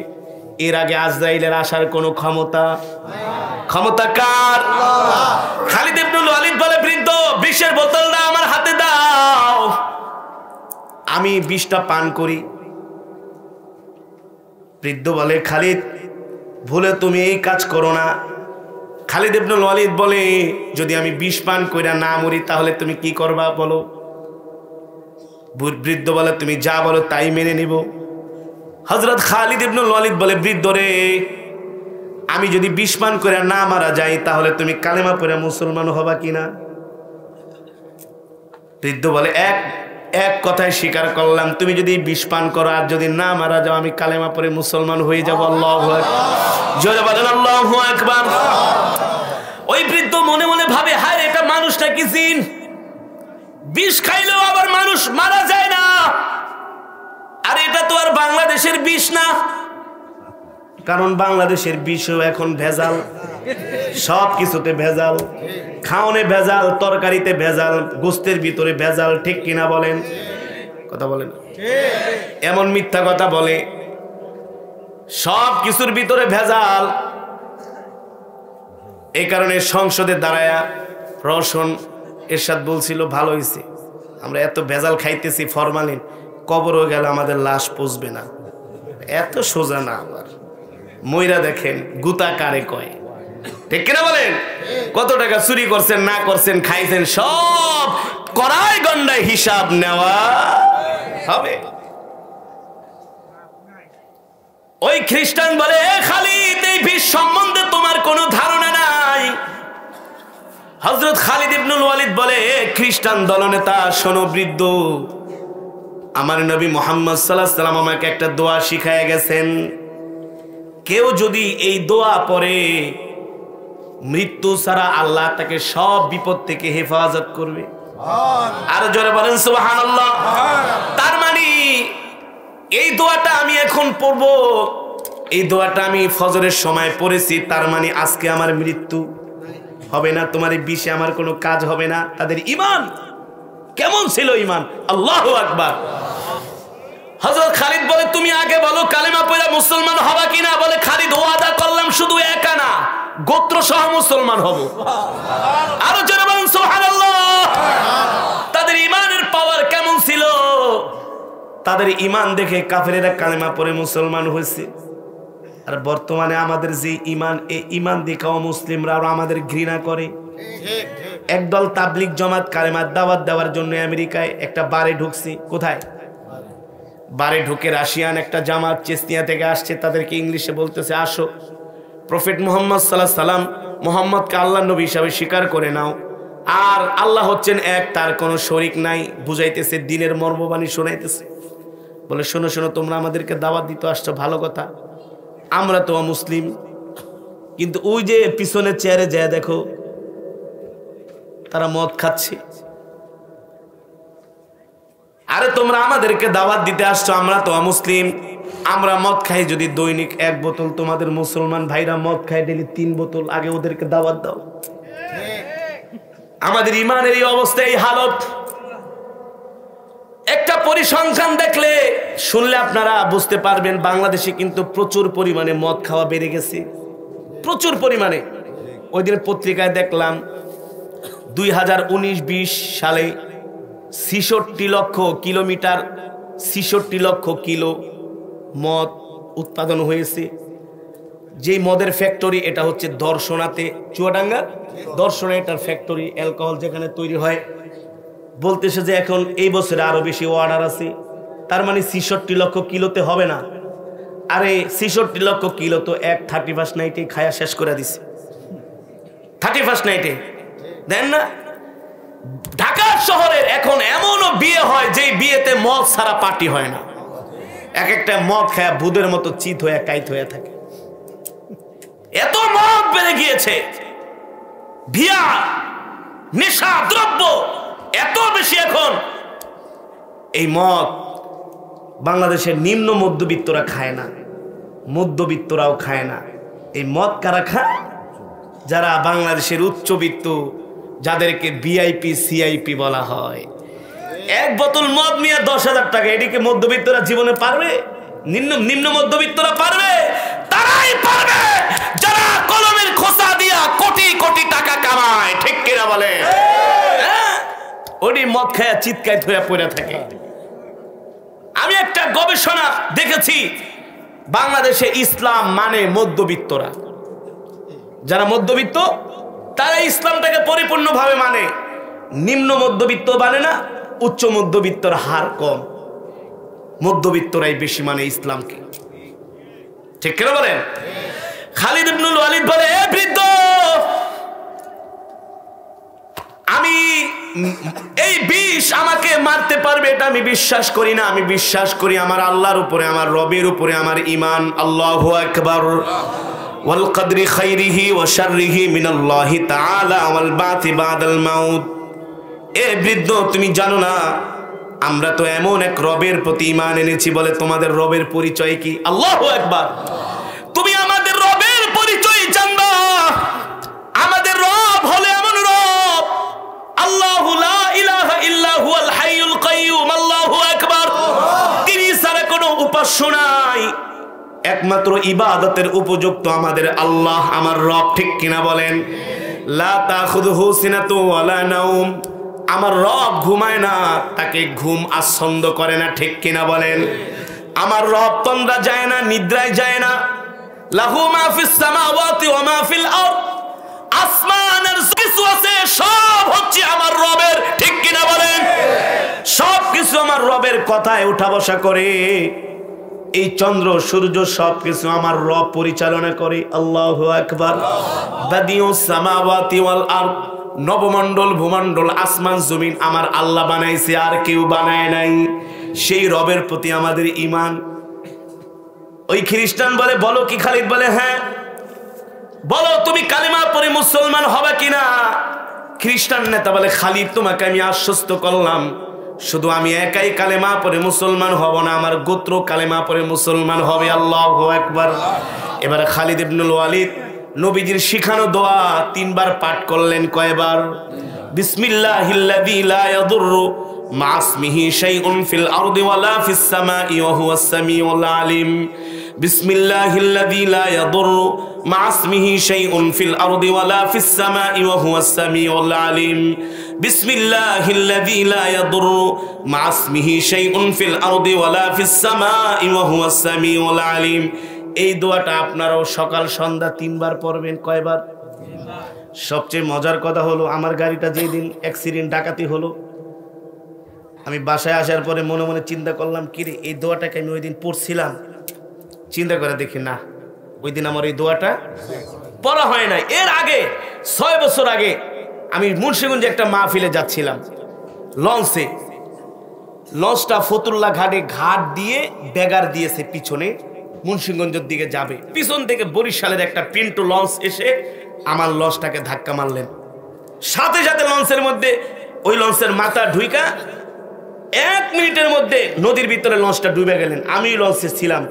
এর আগে আজরাইলের আসার কোনো ক্ষমতা কার? খালিদ ইবনুল ওয়ালিদ বলে, বৃদ্ধ বিষের বোতলটা আমার হাতে দাও, আমি বিষটা পান করি। বৃদ্ধ বলে, খালিদ ভুলে তুমি এই কাজ করো না। খালিদ ইবনুল ওয়ালিদ বলে, যদি আমি বিষ পান কইরা না মরি তাহলে তুমি কি করবা বলো? বৃদ্ধ বলে, তুমি যা বলো তাই মেনে নিব। হযরত খালিদ ইবনুল ওয়ালিদ বলে, বৃদ্ধ রে, আমি যদি বিষ পান কইরা না মারা যাই তাহলে তুমি কালেমা পড়ে মুসলমান হবা কিনা? বৃদ্ধ বলে, এক কথায় স্বীকার করলাম, তুমি যদি বিষ পান করো আর যদি না মারা যাও আমি কালেমা পড়ে মুসলমান হয়ে যাব। আল্লাহু আকবার। জোরে বলেন আল্লাহু আকবার। ওই বৃদ্ধ মনে মনে ভাবে, হায় এটা মানুষটা কি জিন? বিষ খাইলেও আবার মানুষ মারা যায় না, আর এটা তো আর বাংলাদেশের বিষ না। কারণ বাংলাদেশের বিষও এখন ভেজাল, সব কিছুতে ভেজাল, খাওনে ভেজাল, তরকারিতে ভেজাল, গোস্তের ভিতরে ভেজাল। ঠিক কিনা বলেন? কথা বলেন। এমন মিথ্যা কথা বলে, সব কিছুর ভিতরে ভেজাল। এই কারণে সংসদে দাঁড়ায়া রওশন এরশাদ বলছিল, ভালো হয়েছে আমরা এত ভেজাল খাইতেছি, ফরমালিন, কবরও গেল আমাদের লাশ পচবে না। এত সোজা না। আবার ময়রা দেখেন গুতা কারে কয়। ঠিক কিনা বলেন? কত টাকা চুরি করছেন, না করছেন, খাইছেন, সব কড়াই গন্ডায় হিসাব নেওয়া হবে। ওই খ্রিস্টান বলে, খালিদ এই বিষ সম্বন্ধে তোমার কোনো ধারণা নাই। হযরত খালিদ ইবনুল ওয়ালিদ বলে, খ্রিস্টান দলনেতা শোনো, বৃদ্ধ, আমার নবী মুহাম্মদ সাল্লাল্লাহু আলাইহি সাল্লাম আমাকে একটা দোয়া শিখায় গেছেন, কেউ যদি এই দোয়া পড়ে মৃত্যু ছাড়া আল্লাহ তাকে সব বিপদ থেকে হেফাজত করবে। আর জোরে বলেন সুবহানাল্লাহ। তার মানে এই দোয়াটা আমি এখন পড়ব, এই দোয়াটা আমি ফজরের সময় পড়েছি, তার মানে আজকে আমার মৃত্যু হবে না, তোমার এই বিষে আমার কোনো কাজ হবে না। তাদের ঈমান কেমন ছিল? ঈমান। আল্লাহু আকবার। হযরত খালিদ বলে, তুমি আগে বলো কালেমা পড়ে মুসলমান হবা কিনা? বলে, খালিদ ওয়াদা করলাম শুধু একা না, গোত্র সহ মুসলমান হব। আরো জোরে বলেন সুবহানাল্লাহ। তাদের ঈমানের পাওয়ার কেমন ছিল? তাদের ঈমান দেখে কাফেরেরা কালেমা পড়ে মুসলমান হয়েছে। আর বর্তমানে আমাদের যে ঈমান, এই ঈমান দেখাও মুসলিমরা আরো আমাদের ঘৃণা করে। একদল তাবলিগ জামাত কালেমার দাওয়াত দেওয়ার জন্য আমেরিকায় একটা বারে ঢুকছে। কোথায়? বারে ঢুকে রাশিয়ান একটা জামাত চেচনিয়া থেকে আসছে, তাদেরকে ইংলিশে বলতেছে আসো প্রফেট মুহাম্মদ সাল্লাল্লাহু আলাইহি সাল্লাম মুহাম্মদকে আল্লাহর নবী হিসাবে স্বীকার করে নাও, আর আল্লাহ হচ্ছেন এক, তার কোনো শরীক নাই। বুঝাইতেছে, দিনের মর্মবাণী শোনাইতেছে। বলে শোনো শোনো, তোমরা আমাদেরকে দাওয়াত দিতে আসছো, ভালো কথা, আমরা তো মুসলিম, কিন্তু ওই যে পিছনে চেয়ারে যায় দেখো তারা মদ খাচ্ছে। আরে তোমরা আমাদেরকে দাওয়াত দিতে আসছো, আমরা তো মুসলিম, আমরা মদ খাই যদি দৈনিক 1 বোতল, তোমাদের মুসলমান ভাইরা মদ খায় ডেলি 3 বোতল, আগে ওদেরকে দাওয়াত দাও। আমাদের ইমানের এই অবস্থা, এই হালত। একটা পরিসংখ্যান দেখলে শুনলে আপনারা বুঝতে পারবেন, বাংলাদেশে কিন্তু প্রচুর পরিমাণে মদ খাওয়া বেড়ে গেছে, প্রচুর পরিমাণে। ওই দিন পত্রিকায় দেখলাম 2019-20 সালে 66 লক্ষ কিলোমিটার, 66 লক্ষ কিলো মদ উৎপাদন হয়েছে। যেই মদের ফ্যাক্টরি, এটা হচ্ছে দর্শনাতে, চুয়াডাঙ্গার দর্শনা, এটার ফ্যাক্টরি, অ্যালকোহল যেখানে তৈরি হয়। বলতেছে যে এখন এই বছরে আরো বেশি অর্ডার আছে, তার মানে 66 লক্ষ কিলোতে হবে না। আরে 66 লক্ষ কিলো তো 31st নাইটে খায়া শেষ করে দিছে। 31st নাইটে দেন না। ঢাকা শহরের এখন এমনও বিয়ে হয় যে বিয়েতে মদ ছাড়া পার্টি হয় না। এক একটা মদ খায়া ভূতের মতো চিত হয়ে কাইত হয়ে থাকে। এত মদ বেড়ে গিয়েছে, ভিয়া নেশা দ্রব্য এত বেশি এখন। এই মদ বাংলাদেশের নিম্ন মধ্যবিত্তরা খায় না, মধ্যবিত্তরাও খায় না। এই মদ কারা খায়? যারা বাংলাদেশের উচ্চবিত্ত, যাদেরকে ভিআইপি সিআইপি বলা হয়। 1 বোতল মদ নিয়ে 10,000 টাকা, এদিকে মধ্যবিত্তরা জীবনে পারবে? নিম্ন মধ্যবিত্তরা পারবে? তারাই পারবে যারা কলমের খোসা দিয়া কোটি কোটি টাকা কামায়, ঠিক কিনা বলে? ওটি মদ খায়া চিৎকার হয়ে পড়ে থাকে। আমি একটা গবেষণা দেখেছি, বাংলাদেশে ইসলাম মানে মধ্যবিত্তরা। যারা মধ্যবিত্ত তারা ইসলামটাকে পরিপূর্ণভাবে মানে, নিম্ন মধ্যবিত্ত মানে না, উচ্চ মধ্যবিত্তর হার কম, মধ্যবিত্তরাই বেশি মানে ইসলামকে, ঠিক কেন বলেন? খালিদ ইবনুল ওয়ালিদ বলে, এ বৃদ্ধ, আমি এই বিষ আমাকে মারতে পারবে এটা আমি বিশ্বাস করি না। আমি বিশ্বাস করি আমার আল্লাহর উপরে, আমার রবের উপরে আমার ঈমান। আল্লাহু আকবার। ওয়াল কদরি খাইরিহি ওয়া শাররিহি মিনাল্লাহি তাআলা ওয়াল বাতি বাদাল মাউত। এ বৃদ্ধ, তুমি জানো না আমরা তো এমন এক রবের প্রতি ঈমান এনেছি। বলে, তোমাদের রবের পরিচয় কি? আল্লাহু আকবার। তুমি আমাদের রবের পরিচয় জানবা। আমাদের রব হলো এমন রব, আল্লাহু লা ইলাহা ইল্লা হুয়াল হাইয়ুল কাইয়্যুম। আল্লাহু আকবার। তিনি ছাড়া কোনো উপাস্য নাই, একমাত্র ইবাদতের উপযুক্ত আমাদের আল্লাহ, আমার রব, ঠিক কিনা বলেন? লা তাখুযুহু সিনাতু ওয়ালা নাওম। আমার রব ঘুমায় না, তাকে ঘুম আচ্ছন্দ করে না, ঠিক কিনা বলেন? আমার রব তন্দ্রা যায় না, নিদ্রায় যায় না। লাহু মা ফিস সামাওয়াতি ওয়া মা ফিল আরদ। আসমানের কিছু আছে সব হচ্ছে আমার রবের, ঠিক কিনা বলেন? সব কিছু আমার রবের কথায় উঠা বসা করে। এই চন্দ্র সূর্য সবকিছু আমার রব পরিচালনা করে। আল্লাহু আকবার। বাদিউস সামাওয়াতি ওয়াল আরদ। নবমণ্ডল, ভূমণ্ডল, আসমান জমিন আমার আল্লাহ বানাইছে, আর কেউ বানায় নাই। সেই রবের প্রতি আমাদের ঈমান। ওই খ্রিস্টান বলে, বলো কি? খালিদ বলে, হ্যাঁ। বলো তুমি কালিমা পড়ে মুসলমান হবে কিনা? খ্রিস্টান নেতা বলে, খালিদ তোমাকে আমি আশ্বস্ত করলাম, শুধু আমি একাই কালেমা পড়ে মুসলমান হব না, আমার গোত্র কালেমা পড়ে মুসলমান হবে। আল্লাহু আকবার। এবারে খালিদ ইবনুল ওয়ালিদ নবীজির শিখানো দোয়া 3 বার পাঠ করলেন। কয়বার? বিসমিল্লাহিল্লাযী লা ইয়াদুররু মা ইসমিহি শাইউন ফিল আরদি ওয়ালা ফিস সামাই ওয়া হুয়াস সামিউল আলিম। বিসমিল্লাহিল্লাযী লা ইয়াদুররু মা ইসমিহি শাইউন ফিল আরদি ওয়ালা ফিস সামাই ওয়া হুয়াস সামিউল আলিম। বিসমিল্লাহিল্লাযী লা ইয়াদুররু মা ইসমিহি শাইউন ফিল আরদি ওয়ালা ফিস সামাই ওয়া হুয়াস সামিউল আলিম। এই দোয়াটা আপনারাও সকাল সন্ধ্যা 3 বার পড়বেন। কয়বার? সবচেয়ে মজার কথা হলো, আমার গাড়িটা যেদিন অ্যাক্সিডেন্ট ডাকাতি হলো, আমি বাসায় আসার পরে মনে মনে চিন্তা করলাম, কিরে এই দোয়াটাকে আমি ওই দিন পড়ছিলাম। চিন্তা করে দেখি না, ওই দিন আমার এই দোয়াটা পড়া হয় নাই। এর আগে 6 বছর আগে আমি মুন্সিগঞ্জে একটা মাহফিলে যাচ্ছিলাম লঞ্চে। লঞ্চটা ফতুল্লা ঘাটে ঘাট দিয়ে বেগার দিয়েছে, পিছনে মুন্সিগঞ্জের দিকে যাবে। পিছন থেকে বরিশালের একটা পিন্টু লঞ্চ এসে আমার লঞ্চটাকে ধাক্কা মারলেন। সাথে সাথে লঞ্চের মধ্যে, ওই লঞ্চের মাথা ঢুইকা 1 মিনিটের মধ্যে নদীর ভিতরে লঞ্চটা ডুবে গেলেন। আমি লঞ্চে ছিলাম,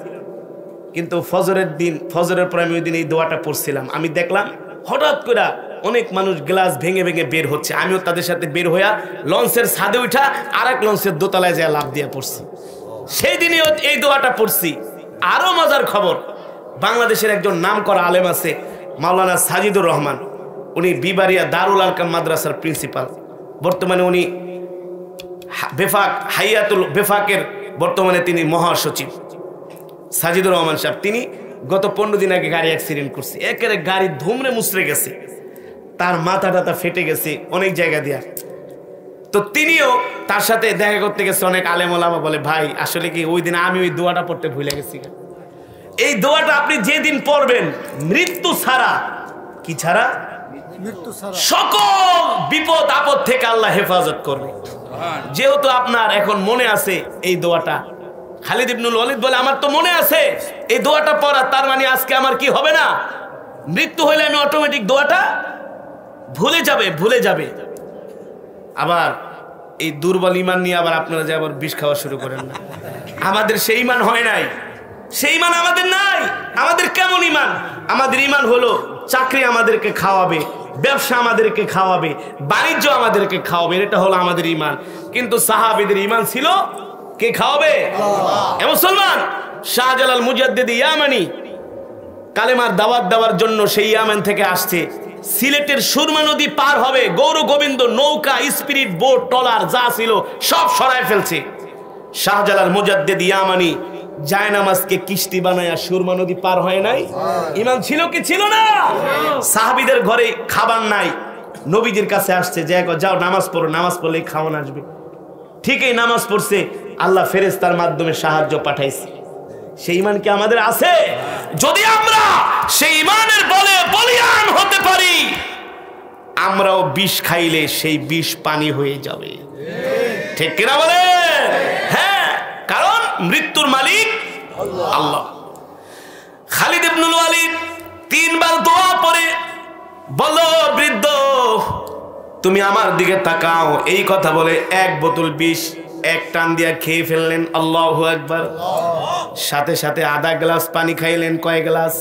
কিন্তু ফজরের দিন, ফজরের পর আমি ওই দিন এই দোয়াটা পড়ছিলাম। আমি দেখলাম হঠাৎ করে অনেক মানুষ গ্লাস ভেঙে ভেঙে বের হচ্ছে। আমিও তাদের সাথে বের হইয়া লঞ্চের ছাদে উঠা আরেক লঞ্চের দোতলায় যায় লাফ দিয়ে পড়ছি। সেই দিনে এই দোয়াটা পড়ছি। আরো মজার খবর, বাংলাদেশের একজন নামকরা আলেম আছে মাওলানা সাজিদুর রহমান। উনি বিবারিয়া দারুল আরকাম মাদ্রাসার প্রিন্সিপাল। বর্তমানে উনি বেফাক হাইয়াতুল বেফাকের বর্তমানে তিনি মহাসচিব। সাজিদুর রহমান সাহেব, তিনি গত 15 দিন আগে গাড়ি অ্যাক্সিডেন্ট করছে। একেবারে গাড়ি ধুমড়ে মুচড়ে গেছে, তার মাথা টাথা ফেটে গেছে অনেক জায়গা দিয়া। তো তিনিও তার সাথে দেখা করতে গেছে অনেক আলেম ওলামা। বলে, ভাই আসলে কি ওই দিন আমি ওই দোয়াটা পড়তে ভুলে গেছি। এই দোয়াটা আপনি যেদিন পড়বেন, মৃত্যু ছাড়া, কি ছাড়া? মৃত্যু ছাড়া সকল বিপদ আপদ থেকে আল্লাহ হেফাজত করবে। যেহেতু আপনার এখন মনে আছে এই দোয়াটা, খালিদ ইবনুল ওয়ালিদ বলে, আমার তো মনে আছে এই দোয়াটা পড়া, তার মানে আজকে আমার কি হবে না, মৃত্যু হইলে আমি অটোমেটিক দোয়াটা ভুলে যাবে। আবার এই দুর্বল ইমান নিয়ে আবার আপনারা যে আবার বিষ খাওয়া শুরু করেন না। আমাদের সেই ইমান হয় নাই, সেই ইমান আমাদের নাই। আমাদের কেমন ইমান? আমাদের ইমান হলো চাকরি আমাদেরকে খাওয়াবে, ব্যবসা আমাদেরকে খাওয়াবে, বাণিজ্য আমাদেরকে খাওয়াবে, এটা হলো আমাদের ইমান। কিন্তু সাহাবীদের ইমান ছিল কে খাওয়াবে? এ মুসলমান, শাহজালাল মুজাদ্দিদ ইয়ামানি কালেমার দাওয়াত দেওয়ার জন্য সেই ইয়ামান থেকে আসছে। সিলেটের সুরমা নদী পার হবে, গৌর গোবিন্দ নৌকা, স্পিরিট বোট, ট্রলার যা ছিল সব সরায় ফেলছে। শাহজালাল মুজাদ্দিদ ইয়ামানি জায়নামাজকে কিস্তি বানায়া সুরমা নদী পার হয় নাই। ইমান ছিল কি ছিল না? সাহাবীদের ঘরে খাবার নাই, নবীজির কাছে আসছে, যে যাও নামাজ পড়ো, নামাজ পড়লেই খাওয়ান আসবে। ঠিক এই নামাজ পড়ছে, আল্লাহ ফেরেশতার মাধ্যমে সাহায্য পাঠাইছে। সেই ইমান কি আমাদের আছে? যদি আমরা সেই ইমানের বলে বলিয়ান হতে পারি, আমরাও বিষ খাইলে সেই বিষ পানি হয়ে যাবে। ঠিক কিনা বলে? হ্যাঁ, কারণ মৃত্যুর মালিক আল্লাহ। খালিদ ইবনুল ওয়ালিদ 3 বার দোয়া পড়ে বলল, বৃদ্ধ তুমি আমার দিকে তাকাও। এই কথা বলে 1 বোতল বিষ এক টান দিয়া খেয়ে ফেললেন। আল্লাহু আকবার। সাথে সাথে আধা গ্লাস পানি খাইলেন। কয় গ্লাস?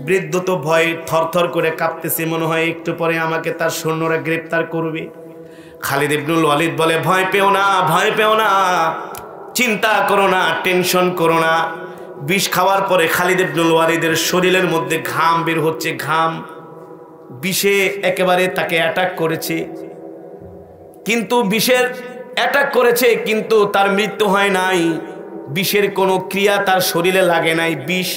বৃদ্ধ তো ভয়ে থরথর করে কাঁপতেছে, মনে হয় একটু পরে আমাকে তার সৈন্যরা গ্রেফতার করবে। খালিদ ইবনুল ওয়ালিদ বলে, ভয় পেও না, ভয় পেও না, চিন্তা করো না, টেনশন করো না। বিষ খাওয়ার পরে খালিদ ইবনুল ওয়ালিদের শরীরের মধ্যে ঘাম বের হচ্ছে। ঘাম বিষে একেবারে তাকে অ্যাটাক করেছে, কিন্তু বিষের অ্যাটাক করেছে কিন্তু তার মৃত্যু হয় নাই। বিষের কোনো ক্রিয়া তার শরীরে লাগে নাই। বিষ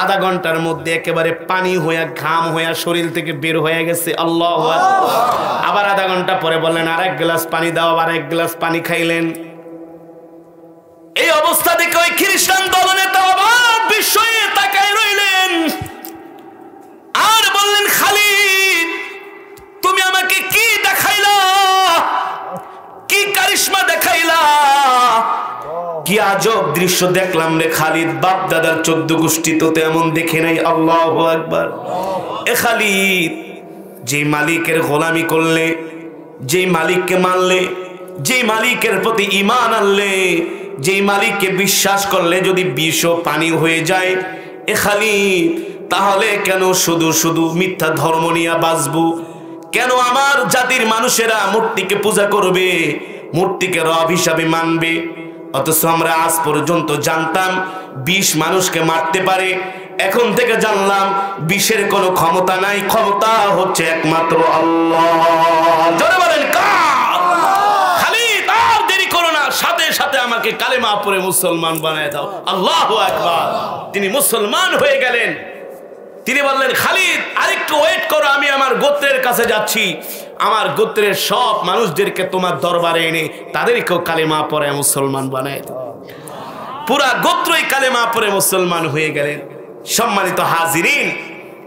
আধা ঘন্টার মধ্যে একেবারে পানি হইয়া ঘাম হইয়া শরীর থেকে বের হয়ে গেছে। আল্লাহু আকবার। আবার আধা ঘন্টা পরে বললেন, আর 1 গ্লাস পানি দাও। আবার 1 গ্লাস পানি খাইলেন। এই অবস্থা দেখে ওই খ্রিস্টান দলনেতা অবাক বিস্ময়ে তাকায় রইলেন, আর বললেন, খালিদ তুমি আমাকে কি দেখাইলা, কি কারিশমা দেখাইলা, কি আজব দৃশ্য দেখলাম রে খালিদ। বাপ দাদার 14 গোষ্ঠী তো তেমন দেখে নাই। আল্লাহু আকবার। এ খালিদ, যে মালিকের গোলামি করলে, যে মালিককে মানলে, যে মালিকের প্রতি ঈমান আনলে, যে মালিককে বিশ্বাস করলে যদি বিষ পানি হয়ে যায়, এ খালিদ তাহলে কেন শুধু শুধু মিথ্যা ধর্ম নিয়ে বাঁচবো? কেন আমার জাতির মানুষেরা মূর্তিকে পূজা করবে, মূর্তিকে রব হিসাবে মানবে? অথচ আমরা আজ পর্যন্ত জানতাম 20 মানুষকে মারতে পারে, এখন থেকে জানলাম 20-এর কোনো ক্ষমতা নাই, ক্ষমতা হচ্ছে একমাত্র আল্লাহ। জোরে বলেন কার? খালিদ আর দেরি করো না, সাথে সাথে আমাকে কালেমা পড়ে মুসলমান বানায় দাও। আল্লাহু আকবার। তিনি মুসলমান হয়ে গেলেন। তিনি বললেন, খালিদ আরেকটু ওয়েট করো, আমি আমার গোত্রের কাছে যাচ্ছি, আমার গোত্রের সব মানুষদেরকে তোমার দরবারে এনে তাদেরকেও কালেমা পড়ে মুসলমান বানায় দাও। পুরা গোত্রই কালেমা পড়ে মুসলমান হয়ে গেলেন। সম্মানিত হাজিরিন,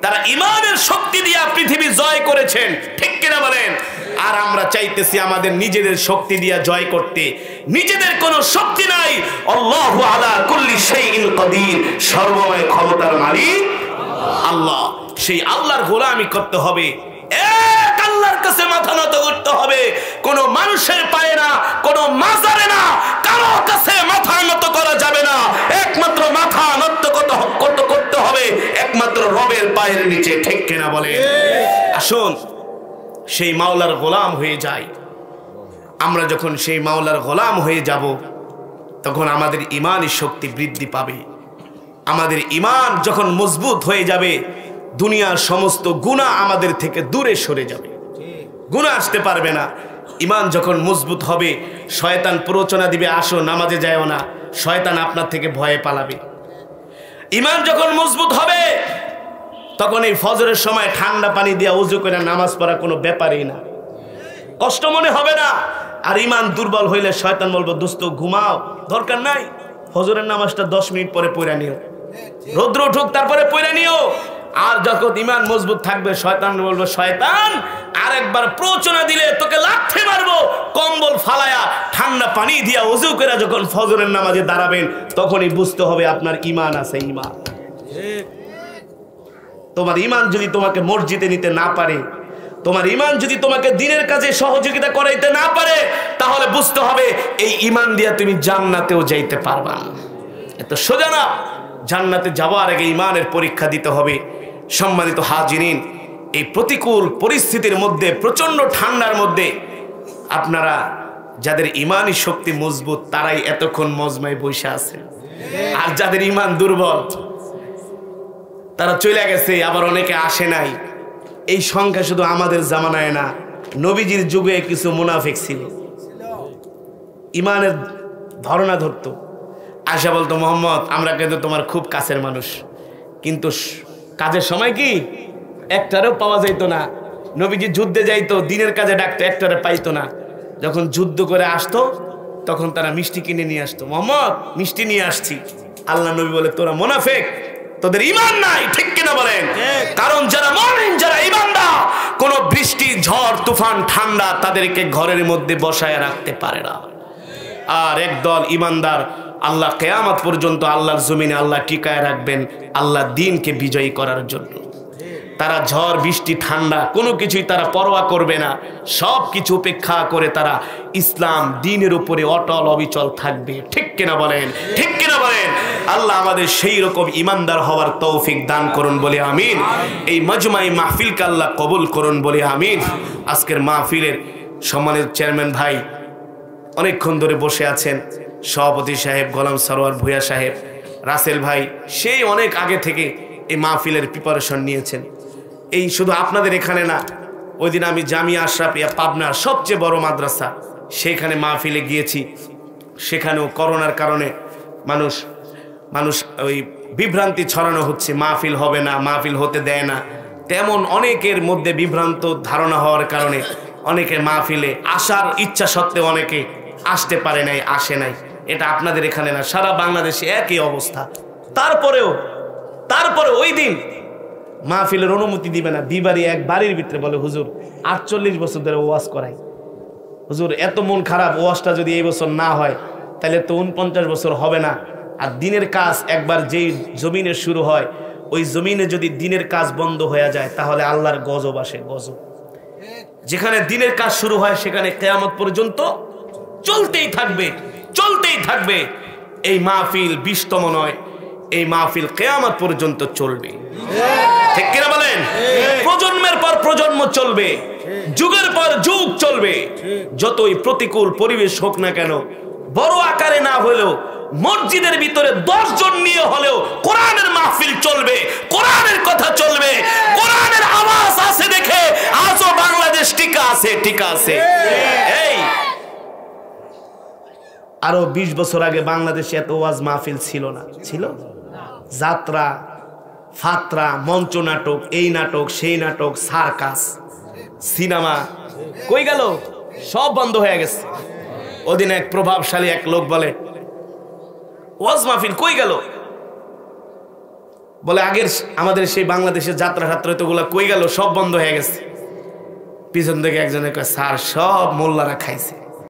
তারা ইমানের শক্তি দিয়ে পৃথিবী জয় করেছেন, ঠিক কিনা বলেন? আর আমরা চাইতেছি আমাদের নিজেদের শক্তি দিয়ে জয় করতে। নিজেদের কোনো শক্তি নাই। আল্লাহু আলা কুল্লি শাইইন কাদির, সর্বময় ক্ষমতার মালিক আল্লাহ। সেই আল্লাহর গোলামি করতে হবে, এক আল্লাহর কাছে মাথা নত করতে হবে। কোন মানুষের পায়ে না, কোন মাজারে না, কারো কাছে মাথা নত করা যাবে না। একমাত্র মাথা নত করতে হবে একমাত্র রবের পায়ের নিচে, ঠিক কিনা বলে? আসুন সেই মাওলার গোলাম হয়ে যাই। আমরা যখন সেই মাওলার গোলাম হয়ে যাব, তখন আমাদের ইমানের শক্তি বৃদ্ধি পাবে। আমাদের ইমান যখন মজবুত হয়ে যাবে, দুনিয়ার সমস্ত গুনাহ আমাদের থেকে দূরে সরে যাবে, গুনাহ আসতে পারবে না। ইমান যখন মজবুত হবে, শয়তান প্ররোচনা দিবে, আসো নামাজে যাও না, শয়তান আপনার থেকে ভয়ে পালাবে। ইমান যখন মজবুত হবে, তখন এই ফজরের সময় ঠান্ডা পানি দিয়ে ওযু করে নামাজ পড়া কোনো ব্যাপারই না, কষ্ট মনে হবে না। আর ইমান দুর্বল হইলে শয়তান বলবো, দোস্ত ঘুমাও, দরকার নাই, ফজরের নামাজটা 10 মিনিট পরে পড়া নিও, রৌদ্র উঠুক তারপরে পড়া নিও। আর যখন ইমান মজবুত থাকবে, শয়তান বলবে, শয়তান আরেকবার প্ররোচনা দিলে তোকে লাথি মারবো। কম্বল ফালায়া ঠান্ডা পানি দিয়া ওযু করে যখন ফজরের নামাজে দাঁড়াবেন, তখনই বুঝতে হবে আপনার ইমান আছে। ইমান, তোমার ইমান যদি তোমাকে মসজিদে নিতে না পারে, তোমার ইমান যদি তোমাকে দিনের কাজে সহযোগিতা করাইতে না পারে, তাহলে বুঝতে হবে এই ইমান দিয়া তুমি জান্নাতেও যাইতে পারবা না। এত সোজা না। জান্নাতে যাওয়ার আগে ইমানের পরীক্ষা দিতে হবে। সম্মানিত হাজিরিন, এই প্রতিকূল পরিস্থিতির মধ্যে, প্রচন্ড ঠান্ডার মধ্যে, আপনারা যাদের ইমানি শক্তি মজবুত, তারাই এতক্ষণ মজমায় বসে আছে। আর যাদের ইমান দুর্বল, তারা চলে গেছে, আবার অনেকে আসে নাই। এই সংখ্যা শুধু আমাদের জামানায় না, নবীজির যুগে কিছু মুনাফিক ছিল, ইমানের ধারণা ধরতো। আয়সা বলতো, মোহাম্মদ আমরা কিন্তু তোমার খুব কাছের মানুষ, কিন্তু কাজের সময় কি একটারও পাওয়া যাইত না। নবীজি যুদ্ধে যাইতো, দিনের কাজে ডাকতো, একটারে পাইতো না। যখন যুদ্ধ করে আসতো, তখন তারা মিষ্টি কিনে নিয়ে আসতো, মোহাম্মদ মিষ্টি নিয়ে আসছি। আল্লাহ নবী বলে, তোরা মুনাফিক, তোদের ঈমান নাই, ঠিক কিনা বলেন? কারণ যারা মুমিন, যারা ঈমানদার, কোন বৃষ্টি, ঝড়, তুফান, ঠান্ডা তাদেরকে ঘরের মধ্যে বসায় রাখতে পারে না। আর একদল ঈমানদার আল্লাহ কিয়ামত পর্যন্ত আল্লাহর জমিনে আল্লাহ টিকায় রাখবেন আল্লাহর দ্বীনকে বিজয়ী করার জন্য। তারা ঝড়, বৃষ্টি, ঠান্ডা কোনো কিছুই তারা পরোয়া করবে না, সব কিছু উপেক্ষা করে তারা ইসলাম দ্বীনের উপরে অটল অবিচল থাকবে, ঠিক কিনা বলেন? ঠিক কিনা বলেন? আল্লাহ আমাদের সেই রকম ইমানদার হওয়ার তৌফিক দান করুন বলে আমিন। এই মজমাই মাহফিলকে আল্লাহ কবুল করুন বলে আমিন। আজকের মাহফিলের সম্মানিত চেয়ারম্যান ভাই অনেকক্ষণ ধরে বসে আছেন, সভাপতি সাহেব গোলাম সরোয়ার ভূঁইয়া সাহেব, রাসেল ভাই সেই অনেক আগে থেকে এই মাহফিলের প্রিপারেশন নিয়েছেন। এই শুধু আপনাদের এখানে না, ওই দিন আমি জামিয়া আশরাফিয়া পাবনার সবচেয়ে বড় মাদ্রাসা, সেখানে মাহফিলে গিয়েছি। সেখানেও করোনার কারণে মানুষ ওই বিভ্রান্তি ছড়ানো হচ্ছে, মাহফিল হবে না, মাহফিল হতে দেয় না। তেমন অনেকের মধ্যে বিভ্রান্ত ধারণা হওয়ার কারণে অনেকে মাহফিলে আসার ইচ্ছা সত্ত্বেও অনেকে আসতে পারে নাই, আসে নাই। এটা আপনাদের এখানে না, সারা বাংলাদেশে একই অবস্থা। তারপরেও ওই দিন মাহফিলের অনুমতি দিবে না। বিবাড়ি এক বাড়ির ভিতরে বলে, হুজুর 48 বছর ধরে ওয়াজ করাই, হুজুর এত মন খারাপ, ওয়াজটা যদি এই বছর না হয় তাহলে তো 49 বছর হবে না। আর দিনের কাজ একবার যেই জমিনে শুরু হয়, ওই জমিনে যদি দিনের কাজ বন্ধ হয়ে যায় তাহলে আল্লাহর গজব আসে, গজব। যেখানে দিনের কাজ শুরু হয় সেখানে কিয়ামত পর্যন্ত চলতেই থাকবে, চলতেই থাকবে। এই মাহফিল 20তম নয়, এই মাহফিল কিয়ামত পর্যন্ত চলবে, ঠিক কিনা বলেন? প্রজন্মের পর প্রজন্ম চলবে, যুগের পর যুগ চলবে। যতই প্রতিকূল পরিবেশ হোক না কেন, বড় আকারে না হলেও মসজিদের ভিতরে 10 জন নিয়ে হলেও কোরআনের মাহফিল চলবে, কোরআনের কথা চলবে, কোরআনের আওয়াজ আছে দেখে আজও বাংলাদেশ টিকা আছে, টিকা আছে। এই আরো 20 বছর আগে বাংলাদেশে এত ওয়াজ মাহফিল ছিল না, ছিল যাত্রা ফাত্রা, মঞ্চ নাটক, এই নাটক সেই নাটক, সার্কাস, সিনেমা কই গেল? সব বন্ধ হয়ে গেছে। ওদিন এক প্রভাবশালী এক লোক বলে, ওয়াজ মাহফিল কই গেল? বলে আগের আমাদের সেই বাংলাদেশের যাত্রা ছাত্র তোগুলা কই গেল? সব বন্ধ হয়ে গেছে। পিছন থেকে একজনে কয়, স্যার সব মোল্লারা খাইছে।